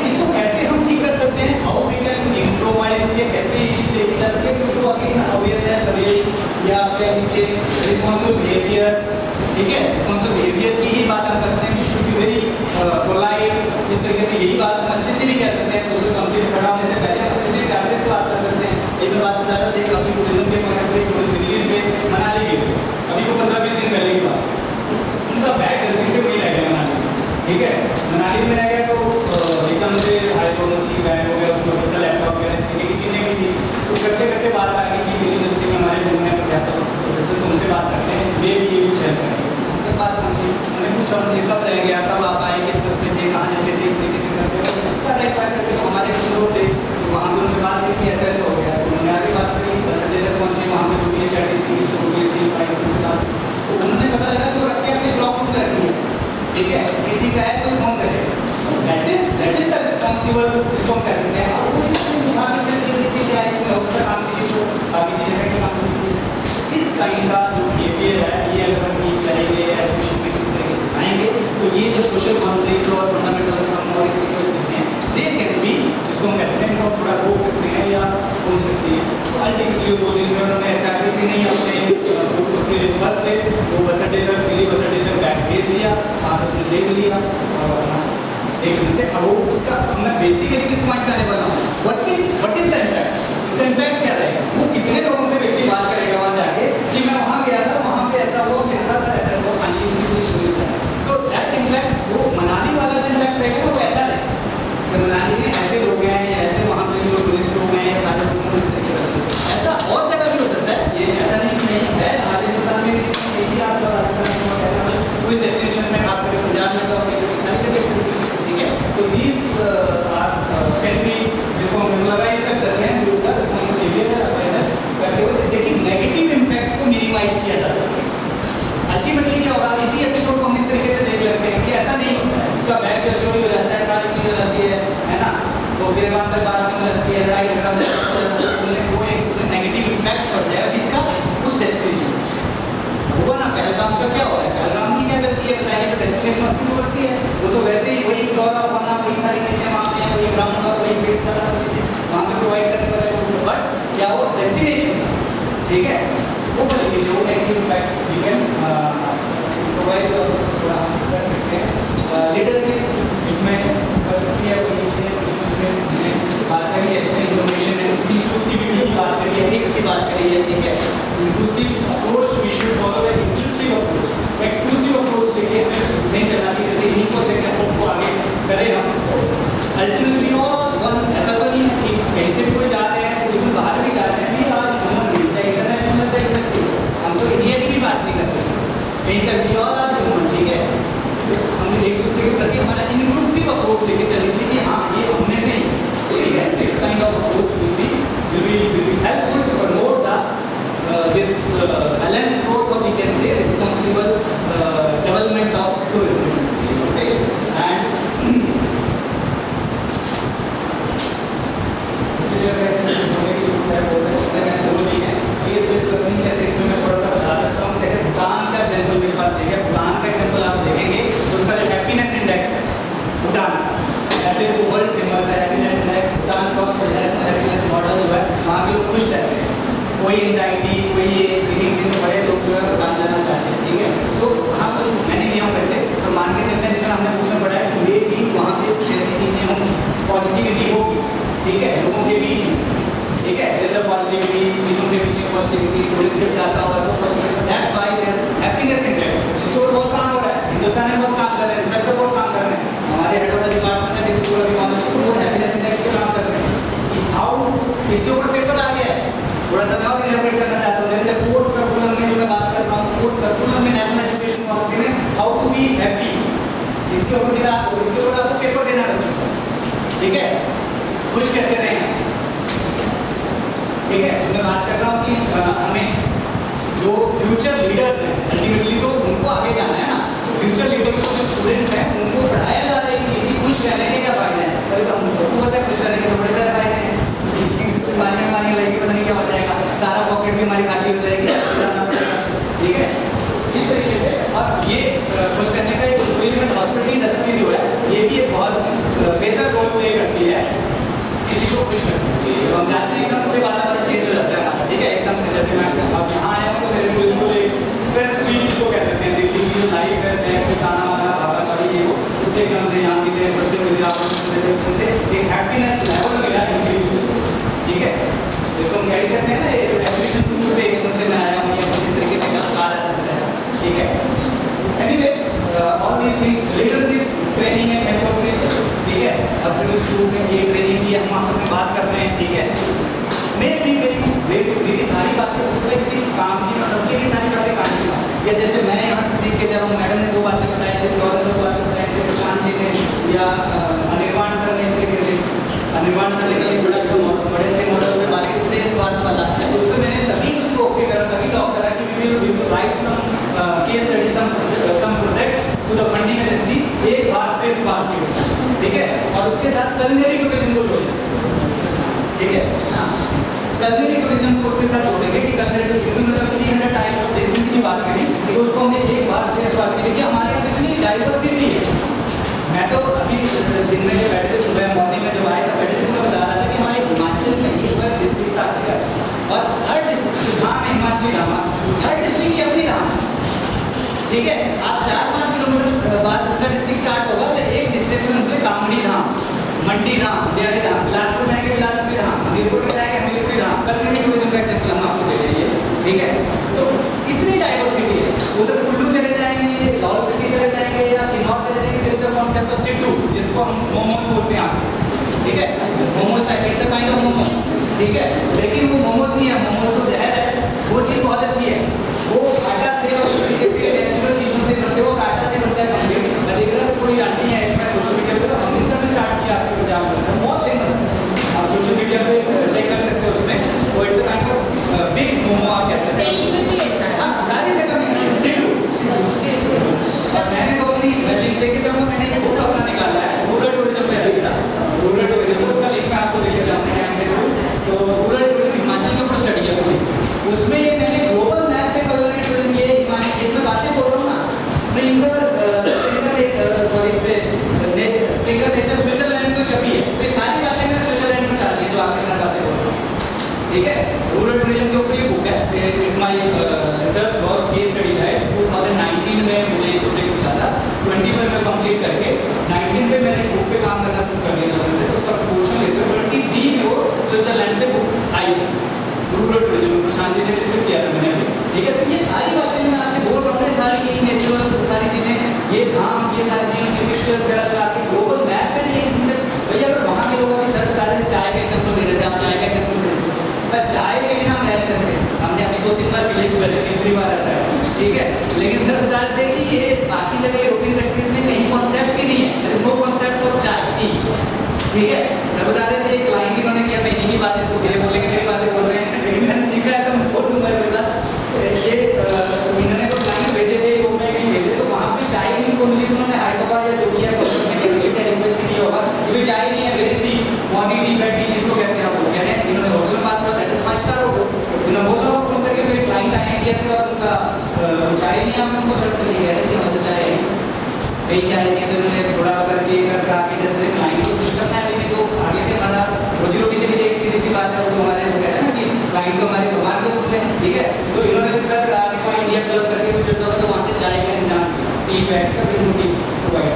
इसको कैसे हम ठीक कर सकते हैं, हाउ वी कैन इम्प्रोवाइज, या कैसे ये चीज़ देखी जा सके, क्योंकि अगेन अवेयरनेस या क्या इसके रिस्पॉन्सिबल बिहेवियर, ठीक है। रिस्पॉन्सिबल बिहेवियर की ही बात हम करते हैं, we should be very polite, इस तरीके से यही बात हम अच्छे से भी कह सकते हैं। सोशल कंपनी में खड़ा होने से पहले हम अच्छे से प्यार से बात कर सकते हैं। ये मैं बात बता रहा था काफ़ी टूरिज्म के पॉइंट से, दिल्ली से मनाली गए, अभी को 15-20 दिन पहले की बात, उनका बैग गलती से वही रह गया मनाली, ठीक है। मनाली में रह गया तो एकदम से आईफोन की बैग हो गया, उसको सबका लैपटॉप वगैरह इस तरीके की चीज़ें भी थी। तो करते करते बात आ गई कि दिल्ली इंडस्ट्री में हमारे घूमने पर क्या था, तो जैसे तुमसे बात करते हैं, ये कुछ हेल्प करेंगे। तो बात पूछी, मैंने पूछा उनसे कब रह गया, कब आप आए, किस बस में थे, कहाँ जैसे थे, इस तरीके से करते सारा एक बात करते। तो हमारे कुछ लोग थे, तो वहाँ पर उनसे बात की कि ऐसा ऐसा हो गया, तो उन्होंने आगे बात करी, बस अड्डे तक पहुँचे, वहाँ पर जो भी है चैटिस से बात, तो उन्होंने पता लगा तो रख के अपने ब्लॉक बुक रखी है, ठीक है। किसी का है तो फोन करे, दैट इज द रिस्पॉन्सिबल, जिसको हम कह सकते हैं। और वो किसी क्या इसमें होता है, काम कीजिए तो आगे चीज़ें हैं कि काम कीजिए। इस काइंड का जो बिहेवियर है, ये अगर हम यूज करेंगे, एजुकेशन में किसी तरीके से सिखाएंगे, तो ये जो सोशल कॉन्फ्लिक्ट और फंडामेंटलिज्म और इस तरीके की चीज़ें हैं, दे कैन बी, जिसको हम कहते हैं इनको थोड़ा रोक सकते हैं या बोल सकते हैं। तो अल्टीमेटली 2 दिन में उन्होंने HRTC नहीं अपने उससे बस से वो बस अड्डे तक, दिल्ली बस अड्डे तक बैग भेज दिया, वहाँ उसने देख लिया और एक दिन से अब वो उसका मैं बेसिकली किस पॉइंट पे आने वाला हूँ, व्हाट इज द इम्पैक्ट, उसका इम्पैक्ट क्या रहेगा, वो कितने लोगों से व्यक्ति बात करेगा वहाँ जाके कि मैं वहाँ गया था, वहाँ पे ऐसा हुआ, मेरे साथ ऐसा ऐसा हुआ, खाने की स्टोरी है। तो दैट इम्पैक्ट वो मनाली वाला जो इम्पैक्ट रहेगा वो ऐसा रहेगा कि मनाली में ऐसे लोग हैं या ऐसे वहाँ पे जो टूरिस्ट लोग हैं या सारे लोग इस तरीके से, ऐसा और जगह भी हो सकता है। ये ऐसा नहीं है हमारे हिंदुस्तान में यही आप राजस्थान में कुछ डेस्टिनेशन में खास करके पंजाब में तो सारी जगह इस तरीके से, ठीक है। तो दीज आर कैन बी, जिसको हम रेगुलराइज कर सकते हैं, जो का रिस्पॉन्सिबल बिहेवियर अवेयरनेस करते हुए, जिससे कि नेगेटिव इम्पैक्ट को मिनिमाइज किया जा सके। अल्टीमेटली क्या होगा, इसी एपिसोड को हम इस तरीके से देख लेते हैं कि ऐसा नहीं होता है, उसका बैग चोरी हो जाता है, सारी चीज़ें हो जाती है ना, तो गिरबान तक बात हो जाती है, लड़ाई झगड़ा वो एक नेगेटिव इम्पैक्ट पड़ जाएगा किसका, उस डेस्टिनेशन हुआ ना। पहलगाम का क्या हो रहा है, पहलगाम की क्या गलती है, बताइए। जो डेस्टिनेशन उसकी गलती है, वो तो वैसे ही वही फ्लोरा फाना वही सारी चीज़ें वहाँ पे, वही ग्राउंड और वही पेड़ सारा चीज़ें वहाँ पे प्रोवाइड करने वाले, बट क्या वो डेस्टिनेशन था, ठीक है, वो वाली चीज़ें, वो negative impact we can provide और थोड़ा कर सकते हैं। लीडरशिप इसमें कर सकती है, वही चीज़ें हमने बात करी है, इसमें इन्फॉर्मेशन है, इंक्लूसिविटी की बात करी है, एथिक्स की बात करी है, ठीक है। Inclusive approach, we should follow an inclusive approach, exclusive approach देखिए हमें नहीं चलना चाहिए, जैसे इन्हीं को देखते हैं को आगे करें हम। अल्टीमेटली और वन ऐसा तो नहीं है कि कहीं से भी कोई जा रहे हैं, बिल्कुल बाहर भी जा रहे हैं, भी आज ह्यूमन बीइंग, चाहे इंटरनेशनल चाहे डोमेस्टिक, हम तो इंडिया की भी बात नहीं करते, कहीं तक भी और आज ह्यूमन, ठीक है। हम एक दूसरे के प्रति हमारा इंक्लूसिव अप्रोच लेके चलनी चाहिए कि हाँ ये हमने से ही, ठीक है। This kind of approach will be helpful to promote the this balanced growth, or we can say responsible development of tourism industry, okay. And ठीक है, लोगों के बीच, ठीक है, जैसे पॉजिटिविटी, चीज़ों के पीछे पॉजिटिविटी, टूरिस्ट जाता होगा तो that's why their happiness index, जिसके ऊपर बहुत काम हो रहा है, हिंदुस्तान में बहुत काम कर रहे हैं, रिसर्च पर बहुत काम कर रहे हैं, हमारे हेड ऑफ द डिपार्टमेंट ने इसके ऊपर भी बहुत हैप्पीनेस इंडेक्स पे काम कर रहे हैं। हाउ इसके ऊपर पेपर आ गया है, थोड़ा सा मैं और इलैबोरेट करना चाहता हूँ। जैसे कोर्स करिकुलम में जो मैं बात कर रहा हूँ, कोर्स करिकुलम में नेशनल एजुकेशन पॉलिसी में हाउ टू बी हैप्पी, इसके ऊपर आपको पेपर देना है बच्चों को, ठीक है, खुश कैसे रहें, ठीक है। तो मैं बात कर रहा हूँ कि हमें जो फ्यूचर लीडर्स हैं अल्टीमेटली तो उनको आगे जाना है ना, तो फ्यूचर लीडर को जो स्टूडेंट्स हैं उनको पढ़ाया जा रहा है कि चीज़ खुश रहने के क्या फायदे हैं। अरे तो हम सबको पता है खुश रहने के तो बड़े सारे फायदे हैं, बीमारियाँ लगेगी, पता नहीं क्या हो जाएगा, सारा पॉकेट भी हमारी खाली हो जाएगी, जाना पड़ेगा, ठीक है, इस तरीके से। और ये खुश करने का एक टूरिज्म हॉस्पिटल इंडस्ट्री जो है ये भी एक बहुत बेहतर रोल प्ले करती है किसी को खुश करने के लिए। हम जानते हैं एकदम से वातावरण चेंज हो जाता है हमारा, ठीक है, एकदम से जैसे मैं अब यहाँ आया हूँ तो मेरे को बिल्कुल एक स्ट्रेस फ्री जिसको कह सकते हैं, दिल्ली की जो लाइफ है, कोई खाना वाना भागा वाली ये वो, उससे एकदम से यहाँ की सबसे मिले एक हैप्पीनेस लेवल मिला इंक्रीज, ठीक है। इसको हम कह सकते हैं ना एजुकेशन टूर पे सबसे मैं आया हूँ या कुछ इस तरीके से कहा जा सकता है, ठीक है। Anyway all these things, leadership training and mentorship, ठीक है, अब फिर स्कूल में ये ट्रेनिंग की हम आपस में बात कर रहे हैं, ठीक है। मेरी सारी बातें उसमें किसी काम की, सबके की सारी बातें काम की, या जैसे मैं यहाँ से सीख के जब मैडम ने 2 बातें बताई, जैसे और 2 बातें बताई, प्रशांत जी ने या अनिर्वाण सर ने, इस तरीके से अनिर्वाण सर ने बड़े अच्छे मॉडल में बात की, श्रेष्ठ बात वाला, तो उस पर मैंने तभी उसको ओके करा, तभी लॉक करा कि we will write some case study, some project to the funding agency, एक बात श्रेष्ठ बात की, ठीक है, और उसके साथ कल्चरल टूरिज्म को जोड़ें, ठीक है, कल्चरल टूरिज्म को उसके साथ जोड़ेंगे कि कल्चरल टूरिज्म मतलब 300 टाइप्स ऑफ डिसीज की बात करें तो उसको हमने एक बार श्रेष्ठ बात की कि हमारे यहाँ कितनी डाइवर्सिटी है। मैं तो अभी दिन में जब बैठे थे, सुबह मॉर्निंग में जब आए तो बैठे थे, तो बता रहा था कि हमारे हिमाचल में ये 12 डिस्ट्रिक्ट आती है और हर डिस्ट्रिक्ट धाम है, हिमाचली धाम, हर डिस्ट्रिक्ट की अपनी धाम, ठीक है। आप 4-5 किलोमीटर बाद दूसरा डिस्ट्रिक्ट स्टार्ट होगा तो एक डिस्ट्रिक्ट में मतलब कामड़ी धाम, मंडी धाम, दियाली धाम, बिलासपुर में आएंगे बिलासपुरी धाम, हमीरपुर में जाएंगे हमीरपुरी धाम, कल्चरल टूरिज्म का एग्जाम्पल हम आपको दे देंगे, ठीक है। तो इतनी डाइवर्सिटी है, उधर कुल्लू चले जाएंगे, लाहौल स्पीति चले जाएंगे या किन्नौर चले जाएंगे, फिर इधर कॉन्सेप्ट ऑफ सिट्टू जिसको हम मोमोज बोलते हैं, ठीक है, momos type, it's a kind of momos, ठीक है, लेकिन वो मोमोज नहीं है, मोमोज तो जहर है, वो चीज़ बहुत अच्छी है, वो आटा से और उस तरीके से नेचुरल चीज़ों से बनते हो और आटा से बनता है कम्प्लीट। मैं देख रहा था कोई आंटी है इसमें सोशल मीडिया पर, अमृतसर में स्टार्ट किया आपके पंजाब में, बहुत फेमस है, आप सोशल मीडिया पे चेक कर सकते हो उसमें, वो it's kind of big momo आप कह सकते हो, हाँ सारी जगह में सिट्टू। और मैंने तो अपनी लिंक देके जब मैंने एक फोटो अपना निकाला है रूरल टूरिज्म पे, देखा रूरल टूरिज्म, उसका लिंक मैं आपको देके जाऊँगा, तो रूरल टूरिज्म हिमाचल के ऊपर स्टडी है पूरी, उसमें ये मैंने ग्लोबल मैप पे कलर टूरिज्म, ये एक मैं बातें बोल रहा हूँ ना, स्प्रिंगर नेचर स्विट्जरलैंड से छपी है, तो ये सारी बातें मैं स्विट्जरलैंड में डालती है जो आपके साथ बातें बोल रहा हूँ, ठीक है। रूरल टूरिज्म के ऊपर ये बुक है, it's my research work case study है, 2019 में मुझे ये प्रोजेक्ट मिला था, 20 में मैं कंप्लीट करके 19 में मैंने बुक पे काम करना शुरू कर दिया था, उसका प्रमोशन लेते हुए 23 में वो स्विट्जरलैंड से बुक आई है, रूरल टूरिज्म प्रशांत जी से डिस्कस किया था मैंने अभी, ठीक है। तो ये सारी बातें मैं आपसे बोल रहा हूँ, सारी नेचुरल सारी चीज़ें, ये धाम, ये सारी चीज़ों के पिक्चर्स वगैरह लगा के ग्लोबल मैप पे नहीं किसी से, भैया अगर वहाँ के लोग अभी सर बता रहे थे चाय का एग्जाम्पल दे रहे थे, आप चाय का एग्जाम्पल दे रहे थे, पर चाय के बिना हम रह नहीं सकते, हमने अभी 2-3 बार पी ली, सुबह से तीसरी बार ऐसा है, ठीक है, लेकिन सर बता रहे थे कि ये बाकी जगह यूरोपियन कंट्रीज में कहीं कॉन्सेप्ट ही नहीं है, there is no concept of chai tea, ठीक है। सर बता रहे थे एक लाइन इन्होंने किया, मैं इन्हीं की बातें को धीरे बोलेंगे, मेरी बातें बोल रहे हैं, लेकिन मैंने सीखा है तो मैं बोल दूंगा, ये इन्होंने को क्लाइंट भेजे थे, वो मैं कहीं भेजे, तो वहाँ पे चाय नहीं को मिली, उन्होंने हैदराबाद या जो भी है रिक्वेस्ट किया होगा कि चाय नहीं है, वेरी सी मॉर्निंग टी ब्रेड टी जिसको कहते हैं, वो कह रहे हैं, इन्होंने होटल में बात करा, दैट इज 5 स्टार होटल, इन्होंने बोला फोन करके मेरे क्लाइंट आए इंडिया से और उनका चाय नहीं, आपने उनको सर्व कर दिया है कि मतलब चाय कई चाय नहीं है, तो उन्होंने थोड़ा करके आगे जैसे क्लाइंट को खुश करना है, लेकिन तो आगे से हमारा रोजी रोटी चली जाएगी, सीधी सी बात है, वो हमारे वो कहते हैं ना कि क्लाइंट को हमारे भगवान को पूछते हैं, ठीक है। तो इन्होंने फिर आगे कोई इंडिया क्लब करके कुछ होता है, तो वहाँ से चाय का इंतजाम, टी बैग्स का फिर रोटी प्रोवाइड,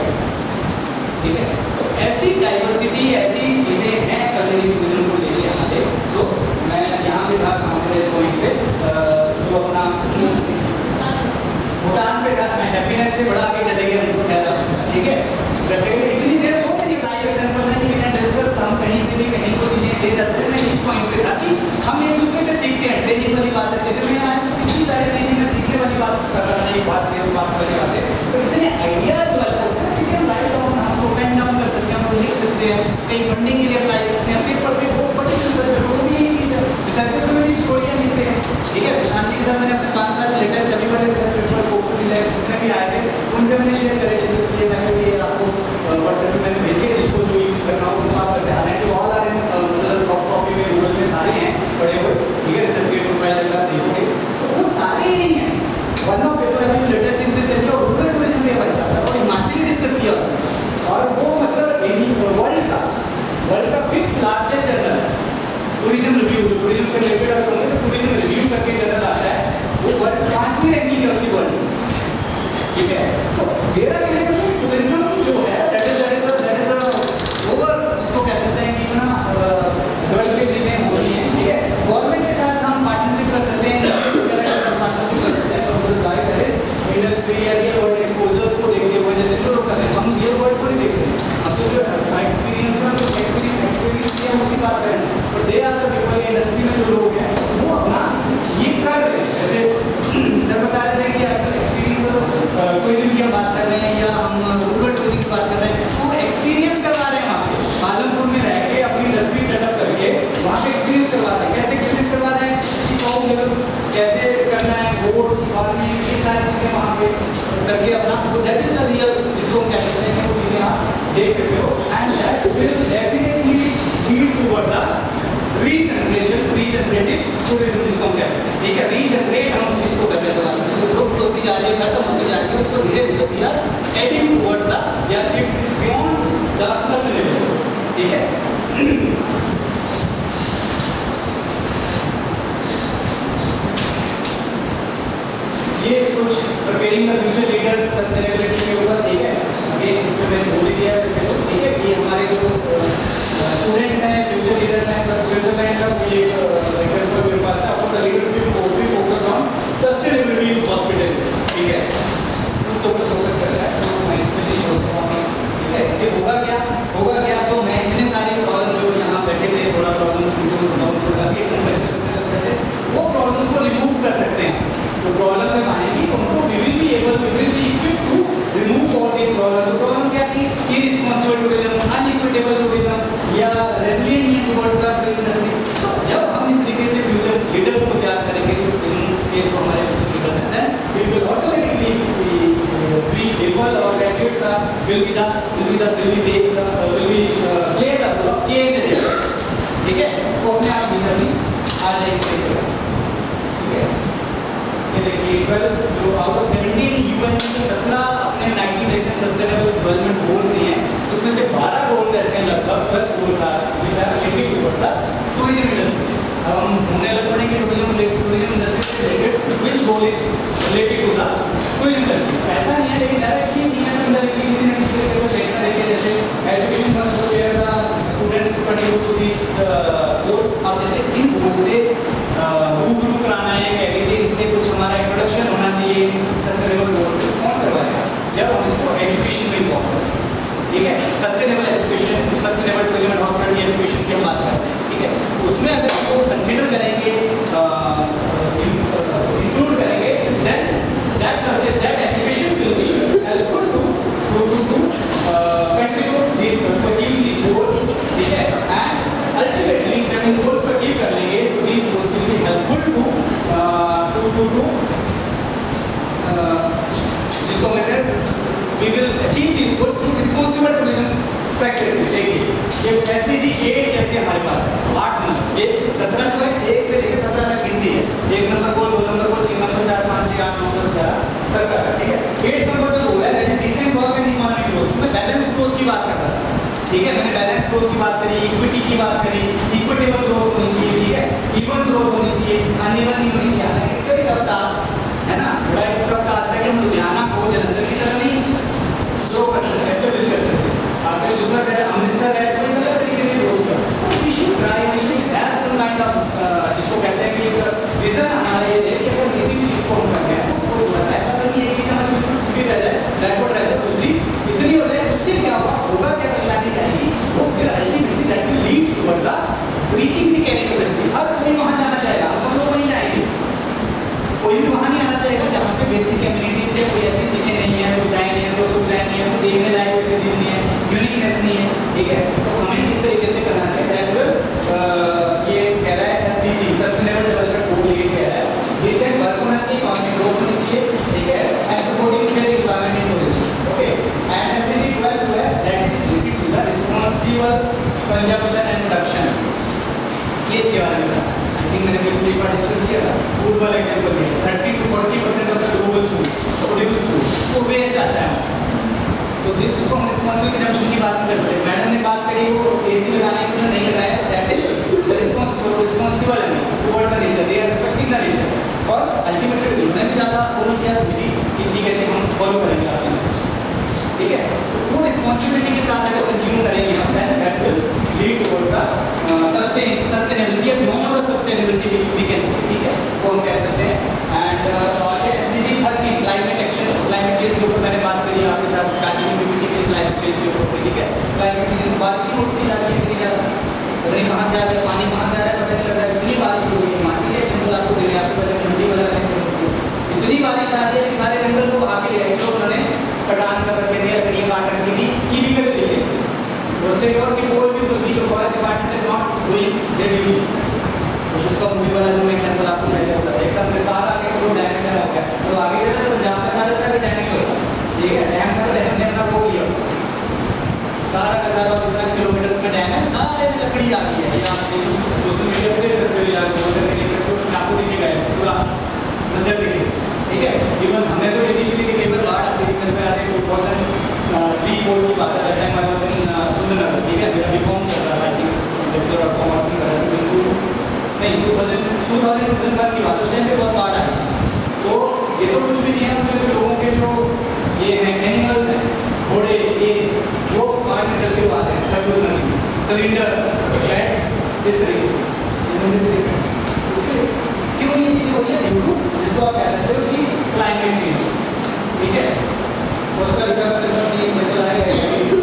ठीक है। तो ऐसी डाइवर्सिटी, ऐसी चीज़ें हैं कल्चरल टूरिज्म रिव्यू, टूरिज्म से रिलेटेड अगर होंगे तो टूरिज्म रिव्यू करके जर्नल आता है, वो वर्ल्ड 5वीं रैंकिंग है उसकी वर्ल्ड में, ठीक है। तो मेरा कहना है कि टूरिज्म जो है दैट इज ओवर, जिसको कह सकते हैं कि इतना डेवलप चीज़ें हो रही हैं, ठीक है। गवर्नमेंट के साथ हम पार्टनरशिप कर सकते हैं, पार्टनरशिप कर सकते हैं, तो रोजगार करें इंडस्ट्री या रियल वर्ल्ड एक्सपोजर्स को देखते हुए, जैसे जो लोग कर रहे हैं, हम रियल वर्ल्ड को नहीं देख रहे हैं, हम तो जो एक्सपीरियंस है उसी बात करें, और they are the people, industry में जो लोग हैं वो अपना ये कर रहे हैं। जैसे सर बता रहे थे कि आजकल एक्सपीरियंस टूरिज्म की हम बात कर रहे हैं या हम रूरल टूरिज्म की बात कर रहे हैं, तो एक्सपीरियंस करवा रहे हैं वहाँ पे पालमपुर में रह के अपनी इंडस्ट्री सेटअप करके वहाँ पे एक्सपीरियंस करवा रहे हैं। कैसे एक्सपीरियंस करवा रहे हैं कि कौन लेवल कैसे करना है, बोर्ड्स फार्मिंग, ये सारी चीज़ें वहाँ पे करके अपना, तो दैट इज द रियल, जिसको हम कह सकते हैं, वो चीज़ें आप देख सकते हो, and that will definitely lead toward the regenerative tourism, जिसको हम कहते हैं, ठीक है। रीजनरेट हम उस चीज़ को करने के बाद जो लुप्त होती जा रही है, खत्म होती जा रही है, उसको धीरे धीरे we are adding towards the, या इट्स बियॉन्ड द सस्टेनेबल, ठीक है। ये कुछ preparing the future leaders sustainability के ऊपर, ठीक है। अगेन इसमें मैंने बोल दिया है वैसे तो, ठीक है, कि हमारे जो स्टूडेंट्स हैं, फ्यूचर लीडर्स हैं, सब स्विट्जरलैंड का ये एग्जांपल मेरे पास है, आपको the leadership course focus on sustainability in hospital, ठीक है, उसको फोकस कर रहा है, तो मैं इसमें नहीं बोलता हूँ, ठीक है। इससे होगा क्या, तो मैं इतने सारे प्रॉब्लम जो यहाँ बैठे थे, थोड़ा प्रॉब्लम उनको बताऊँ, वो प्रॉब्लम्स को रिमूव कर सकते हैं। तो प्रॉब्लम जब आएगी तो उनको we will be equipped to remove all these problem. तो प्रॉब्लम क्या थी, इररिस्पांसिबल टूरिज्म, अनइक्विटेबल टूरिज्म या रेजिलिएंट नहीं टुवर्ड्स द टूरिज्म इंडस्ट्री। तो जब हम इस तरीके से फ्यूचर लीडर्स को तैयार करेंगे, तो टूरिज्म के जो हमारे फ्यूचर लीडर्स हैं, then we will automatically be able, और graduates will be play the role of change, ठीक है। वो अपने आप फ्यूचर में आ जाएंगे, ठीक है। ये देखिए 12 जो आउट ऑफ 17 यूएन में 17 अपने 19 नेशन सस्टेनेबल डेवलपमेंट गोल दिए हैं, उसमें से 12 गोल्स ऐसे हैं, लगभग 12 goals are which are related towards the tourism industry. अब हम होने लग पड़ेंगे टूरिज्म इंडस्ट्री से related which goal is related to the tourism industry. ऐसा नहीं है, लेकिन डायरेक्टली नहीं है, इनडायरेक्टली किसी न किसी तरीके से देखना देखिए, जैसे education must prepare the students to contribute to this goal. अब जैसे इन गोल से रूबरू कराना है, कह लीजिए इनसे कुछ हमारा इंट्रोडक्शन होना चाहिए सस्टेनेबल गोल्स से, कौन करवाएगा, जब हम इसको एजुकेशन में इन्वॉल्व करें, ठीक है। Sustainable education, sustainable tourism and hospitality education की हम बात करते हैं, ठीक है। उसमें अगर इसको कंसीडर करेंगे, इंक्लूड करेंगे, then that education will be helpful to contribute these to achieve these goals, ठीक है। एंड अल्टीमेटली जब इन गोल्स को अचीव कर लेंगे, तो these goals will be helpful to जिसको कहते हैं we will achieve these goals through responsible tourism practices। देखिए ये SDG 8 जैसे हमारे पास है, 8 नंबर, ये 17 जो है 1 से लेकर 17 तक गिनती है, 1 नंबर गोल, 2 नंबर गोल, 3 नंबर 4 5 6 8 9 10 11 17, ठीक है। 8 नंबर जो गोल है that is decent government economic growth, मैं बैलेंस ग्रोथ की बात कर रहा था, ठीक है। मैंने बैलेंस ग्रोथ की बात करी, इक्विटी की बात करी, इक्विटेबल ग्रोथ होनी चाहिए, ठीक है, इवन ग्रोथ होनी चाहिए, अनइवन नहीं होनी चाहिए। इट्स वेरी टफ टास्क है ना, बड़ा एक टफ टास्क है कि हम लुधियाना को जलंधर की तरह नहीं ग्रो कर सकते, एस्टेब्लिश कर सकते। आपका दूसरा शहर अमृतसर है, तो अलग तरीके से ग्रो कर, we should try, we should have some kind of, जिसको कहते हैं कि एक विजन हमारा ये है कि अगर किसी भी चीज़ को हम करते हैं तो थोड़ा सा ऐसा नहीं, एक चीज़ हमारी बिल्कुल कुछ भी रह जाए, बैकवर्ड रह जाए, दूसरी इतनी हो जाए, उससे क्या होगा क्या परेशानी आएगी, वो फिर ultimately that will lead toward the reaching the carrier capacity. हर कोई वहाँ जाना चाहेगा, हम सब लोग वहीं जाएंगे, कोई भी वहाँ नहीं आना चाहेगा जहाँ पे बेसिक कम्युनिटीज है, कोई ऐसी चीज़ें नहीं है, सुविधाएं नहीं है, सुविधाएं नहीं है, वो देखने लायक ऐसी चीज़ नहीं है, यूनिकनेस नहीं है, ठीक है। तो हमें किस तरीके से करना चाहिए, ये कह रहा है SDG सस्टेनेबल डेवलपमेंट गोल, ये कह रहा है रिसेंट वर्क होना चाहिए, इकोनॉमिक ग्रोथ होनी चाहिए, ठीक है, and supporting fair environment in tourism, okay. And SDG 12 जो है that is related to the responsible consumption and production, ये इसके बारे में था। मैंने बीच में एक बार डिस्कस किया था, फूड वाला एग्जांपल में 30 to 40% of the global food produce food वो वेस्ट आता है, तो उसको हम रिस्पांसिबल कंजम्पशन की बात नहीं कर सकते। मैडम ने बात करी वो AC लगाने के लिए नहीं लगाया, दैट इज रिस्पांसिबल उसका sustainability beyond the sustainability we can say, ठीक है, वो हम कह सकते हैं। And SDG 30 climate action, climate change के ऊपर मैंने बात करी आपके साथ स्टार्टिंग में भी की क्लाइमेट चेंज के ऊपर, ठीक है। क्लाइमेट चेंज बारिश ही उठती जा रही है इतनी ज़्यादा, पता नहीं कहाँ से आ गया पानी, कहाँ से आ रहा है पता नहीं लग रहा है, इतनी बारिश हो रही है। हिमाचल के जंगल आपको दे रहे हैं, आपको पहले मंडी वाला इतनी बारिश आ रही है कि सारे जंगल को आगे ले आए, जो उन्होंने कटान कर रखे थे, लकड़ियाँ काट रखी थी इलीगल तरीके से। उससे और कि पोल भी खुल गई, जो forest department is not doing there duty. तो उसका मूवी वाला जो मैं एग्जाम्पल आपको मैंने बताया, एकदम से सारा आगे को डैमेज हो गया, तो आगे जैसे तो जहाँ तक आ जाता है डैमेज होता है, ठीक है। डैम का डैम का वो किया सारा का सारा जितना किलोमीटर का डैम है, सारे में लकड़ी आ गई है। या आप सोशल मीडिया पर देख सकते हो, या गूगल पे देख सकते हो, उसमें आपको दिखेगा पूरा नजर दिखेगा, ठीक है। इवन हमने तो ये चीज़ भी देखी, कई बार बाढ़ आती है, घर पे आ रही 2003-4 की बात है, time I was in Sundarnagar, ठीक है। मेरा बीकॉम चल रहा था, I think bachelor of commerce में कर रहा था, नहीं 2000 की बात, उस टाइम पे बहुत बाढ़ आई। तो ये तो कुछ भी नहीं है, उसमें लोगों के जो ये हैं एनिमल्स हैं, घोड़े, ये वो बाढ़ में चलते हुए आ रहे हैं, सब कुछ नहीं, सिलेंडर बैट इस तरीके से क्यों ये चीज़ें हो रही है, ड्यू टू जिसको आप कह सकते हो कि क्लाइमेट चेंज, ठीक है। उसका एग्जाम्पल आएगा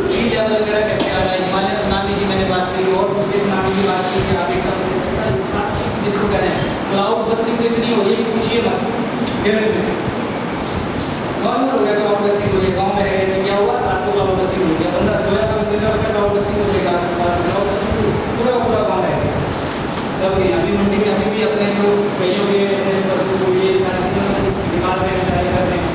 सी लेवल वगैरह कैसे आ रहा है, हिमालय सुनामी की मैंने बात की, और दूसरी सुनामी की बात की, आप एकदम से ऐसा प्लास्टिक जिसको कह रहे हैं क्लाउड बस्टिंग तो इतनी हो रही है कि पूछिए मत। फिर इसमें नॉर्मल हो गया क्लाउड बस्टिंग हो गया, गाँव में रह गए क्या हुआ, रात को क्लाउड बस्टिंग हो गया, बंदा सोया क्लाउड बस्टिंग हो गया, क्लाउड बस्टिंग पूरा पूरा गाँव रह गया। तब अभी मंडी में अभी भी अपने जो कईयों के वस्तु को ये सारी चीज़ें निकाल रहे हैं, जारी कर रहे हैं,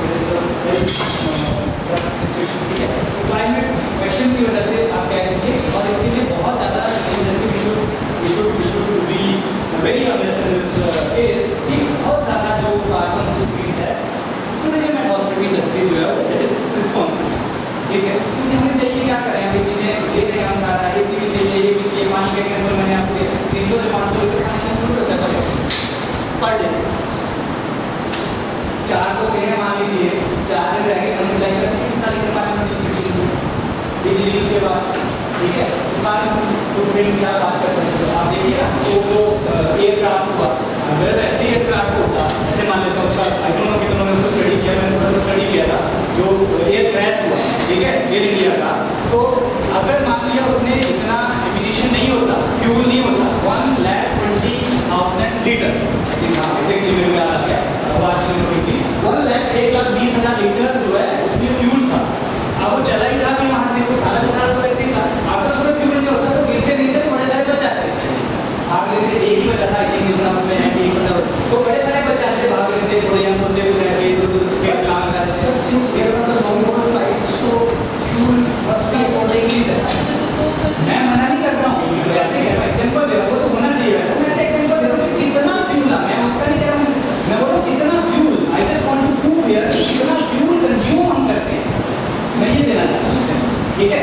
सिचुएशन, ठीक है। क्लाइमेट एक्शन की वजह से आप कह लीजिए, और इसके लिए बहुत ज़्यादा industry we should be very honest in this case कि बहुत ज़्यादा जो कार्बन फुटप्रिंट है टूरिज्म एंड हॉस्पिटल इंडस्ट्री जो है दैट इज रिस्पॉन्सिबल, ठीक है। क्योंकि हमें चाहिए क्या करें, ये चीज़ें ले रहे हैं हम सारा, AC भी चाहिए, ये भी चाहिए, पानी का एग्जाम्पल मैंने आपको 300 से 500 लीटर पानी का जरूरत होता है पर डे। 4 तो गए मान लीजिए, 4 दिन रहेंगे, मल्टीप्लाई करके कितना लीटर पानी बिजली उसके बाद, ठीक है। पानी फुटप्रिंट क्या बात कर सकते हो आप, देखिए ना तो एयरक्राफ्ट हुआ, अगर ऐसे एयरक्राफ्ट होता, ऐसे मान लेता हूँ उसका आई डोंट नो कितना मैंने उसको स्टडी किया, मैंने थोड़ा सा स्टडी किया था, जो एयर क्रैश हुआ, ठीक है, एयर इंडिया का, तो अगर मान लिया उसमें इतना एमिनेशन नहीं होता, फ्यूल नहीं होता, 1,20,000 लीटर, आई थिंक हाँ एग्जैक्टली मेरे को याद आ गया, बात की थी 1,20,000 लीटर जो है उसमें फ्यूल था। अब वो चला ही था भी वहाँ से, तो सारा का सारा तो ऐसे ही था। अगर उसमें फ्यूल नहीं होता तो गिरते नीचे तो बड़े सारे बच जाते, भाग लेते, एक ही बचा था आई थिंक जितना उसमें है, एक बचा तो बड़े सारे बच जाते, भाग लेते, थोड़े यहाँ होते कुछ ऐसे इधर चलान करते। मैं मना नहीं करता हूँ, वैसे एग्जाम्पल दे रहा हूँ, वो तो होना चाहिए वैसा, मैं ऐसे एग्जाम्पल दे रहा हूँ कि कितना फ्यूल है, मैं उसका नहीं कह रहा हूँ, मैं बोल रहा हूँ कितना fuel, I just want to prove here कितना फ्यूल कंज्यूम हम करते हैं, मैं ये देना चाहता हूँ, ठीक है।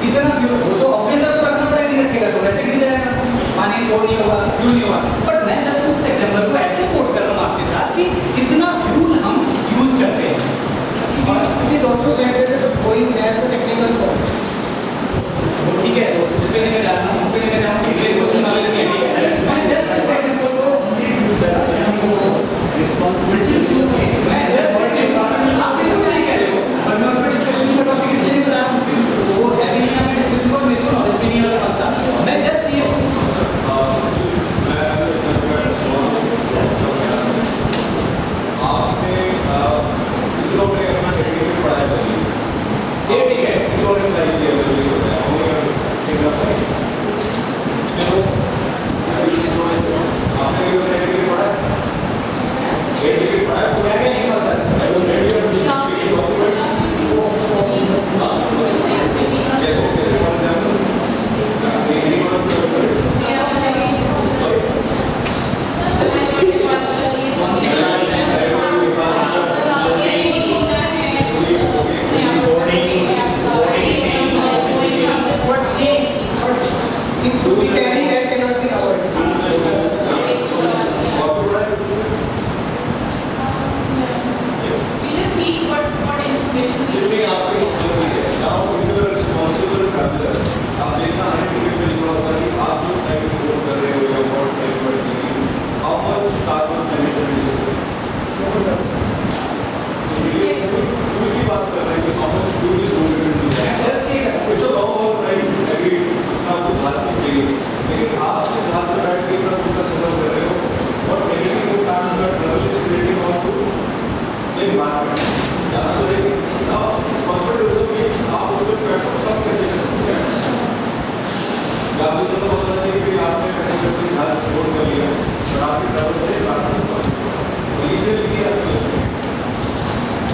कितना फ्यूल, वो तो ऑब्वियस है, तो रखना पड़ेगा, नहीं रखेगा तो वैसे गिर जाएगा, पानी वो नहीं होगा, फ्यूल नहीं होगा। बट मैं जस्ट उस एग्जाम्पल को ऐसे कोट कर रहा हूँ आपके साथ कि कितना फ्यूल हम यूज करते हैं। It is also said that it is going as a technical fault. ठीक है, उस पे मैं जा रहा हूँ, उस पे मैं जाऊँ कि मेरे को नॉलेज नहीं है, ठीक है। मैं जस्ट इस एग्जांपल को रिस्पांसिबिलिटी, मैं जस्ट आप बिल्कुल नहीं कह रहे हो, और मैं उस पे डिस्कशन का टॉपिक इसलिए बना रहा हूँ, वो है भी नहीं है, मैं डिस्कशन को मेरे को नॉलेज भी नहीं है, मैं जस्ट ये इंटरेस्टिंग हाल नोट कर लिया और आपके ट्रैवल से रिलीजियस किया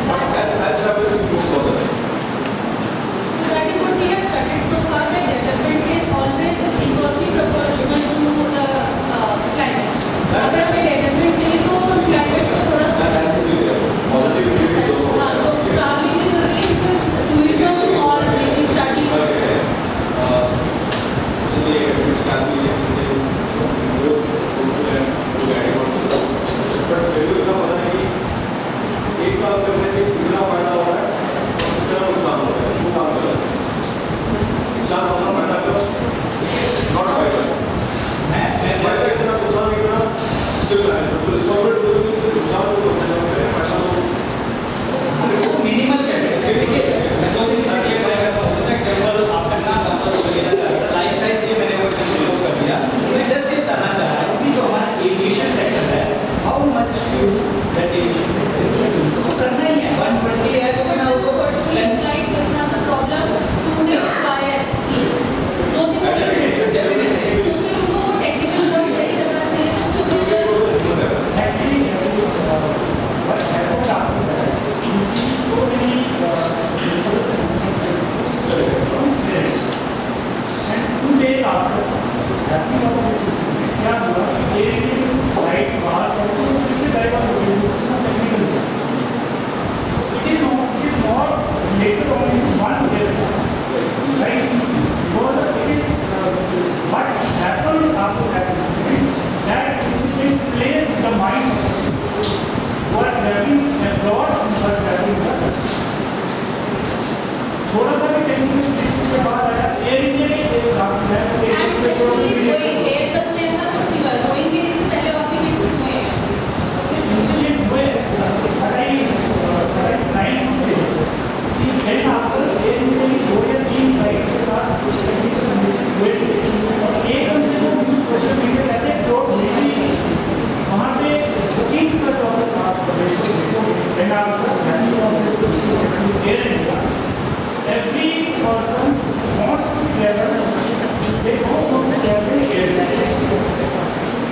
बट एज ट्रैवल इम्प्रूव होता है That is what we have studied so far, that development is always inversely proportional to the climate. अगर हमें development चाहिए तो climate को थोड़ा सा हाँ, तो traveling is only because tourism or maybe study. एक काम करने से कितना फायदा हो रहा है कितना नुकसान हो रहा है वो काम कर नुकसान अपना फायदा करो नॉट फायदा फायदा कितना नुकसान कितना स्टिल है तो रिस्पॉन्सिबल हो तो नुकसान को फायदा मिनिमल कैसे देखिए मैं तो दिन साथ ये बताया एग्जांपल आपका नाम नंबर वगैरह लाइफ का इसलिए मैंने वो कंसिडर कर दिया मैं जस्ट ये बताना चाह रहा हूं कि जो हमारा एविएशन सेक्टर है how much fuel that aviation sector is तो करना ही है 120 है तो मैं उसको Like this has a problem 2 days prior की 2 दिन पहले तो फिर उनको वो technical work सही करना चाहिए तो फिर Actually, what happened after that, you see so many and 2 days after happening of this incident, क्या हुआ कि लाइट्स बाहर से फिर से डाइवर्ट हो गई उसका technical it is not later on in 1 day, right? Because it is what happened after that incident plays in the minds of people who are traveling abroad and who are traveling abroad. थोड़ा सा भी टेक्निकल चीज़ के बाद आया एयर इंडिया के एक काम है and especially Boeing Airbus में ऐसा कुछ नहीं हुआ Boeing के इससे पहले और भी केसेस हुए हैं इंसिडेंट हुए अराई 9 से कि देन आफ्टर एयर इंडिया की 2 या 3 फ्लाइट्स के साथ कुछ टेक्निकल कंडीशन हुए और एकदम से वो न्यूज़ सोशल मीडिया ऐसे फ्लोट हुई कि वहाँ पे बुकिंग्स का जो आप रेशो देखो then after Air India every person wants to travel they don't want to travel air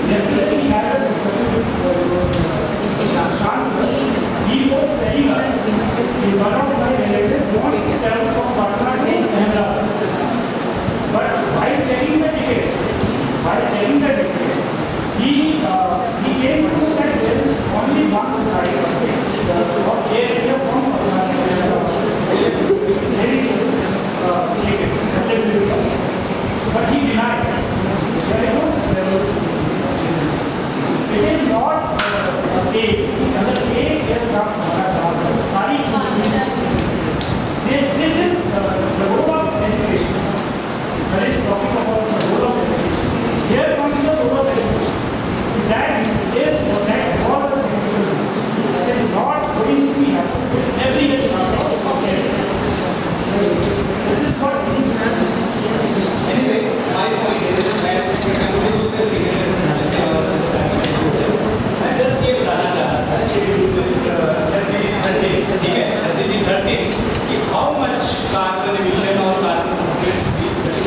yesterday we had a discussion with Shashank he was telling us that one of my relatives wants to travel from Patna to Ahmedabad but while checking the tickets he came to know that there is only one flight of Air India from Patna to Ahmedabad but he denied. It is not a case. अगर एक aircraft हमारा सारी this is the role of education. When is talking about the role of education, here comes the role of education. That is that was the it is not going to be happening with every aircraft. This is what it is. anyway my point is that मैं जस्ट ये बताना चाह रहा था कि SDG 13 ठीक है SDG 13 कि हाउ मच कार्बन एमिशन और कार्बन फुटप्रिंट्स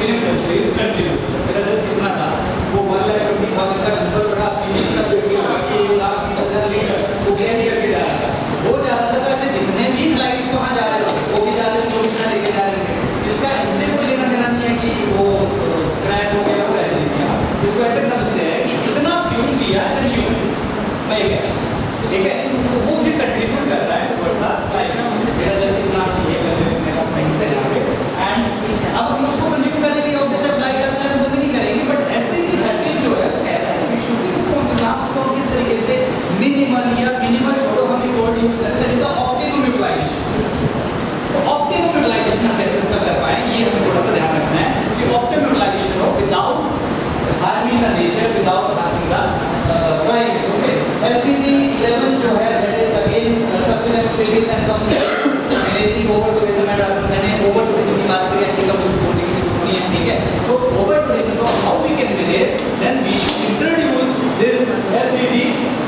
इन इंडस्ट्रीज कंटिन्यू मेरा जस्ट इतना था वो 1,20,000 का नंबर बड़ा पीने सब कि 1,30,000 लीटर वो कैरी करके जा रहा था वो जा रहा था तो ऐसे जितने भी फ्लाइट्स वहाँ जा रहे हो वो भी जा रहे हैं वो भी लेके जा रहे हैं इसका इससे कोई लेना देना नहीं है कि वो क्रैश हो गया वो रह लीजिए आप इसको ऐसे समझते हैं कि इतना फ्यूल दिया कंज्यूमर मैं ये कह रहा हूँ ठीक है तो वो फिर कंट्रीब्यूट कर रहा है टुवर्ड्स द क्लाइमेट मेरा जस्ट इतना ये मेरा पॉइंट है यहाँ पे एंड अब हम उसको कंज्यूम करने के लिए ऑब्वियसली फ्लाइट करना बंद नहीं करेंगे बट SDG 13 जो है कह रहा है वी शुड बी रिस्पांसिबल आप उसको किस तरीके से मिनिमल या मिनिमल छोड़ो हम एक वर्ड यूज करें that is the optimum utilization तो ऑप्टिमम यूटिलाइजेशन हम कैसे उसका कर पाए ये हमें थोड़ा सा ध्यान रखना है कि ऑप्टिमम यूटिलाइजेशन हो without harming the nature without harming the climate okay SDG 11 जो है that is again sustainable cities and communities managing over tourism and मैंने ओवर टूरिज्म की बात करी है कि कब बोलने की जरूरत नहीं है ठीक है तो ओवर टूरिज्म को how we can manage then we should introduce this SDG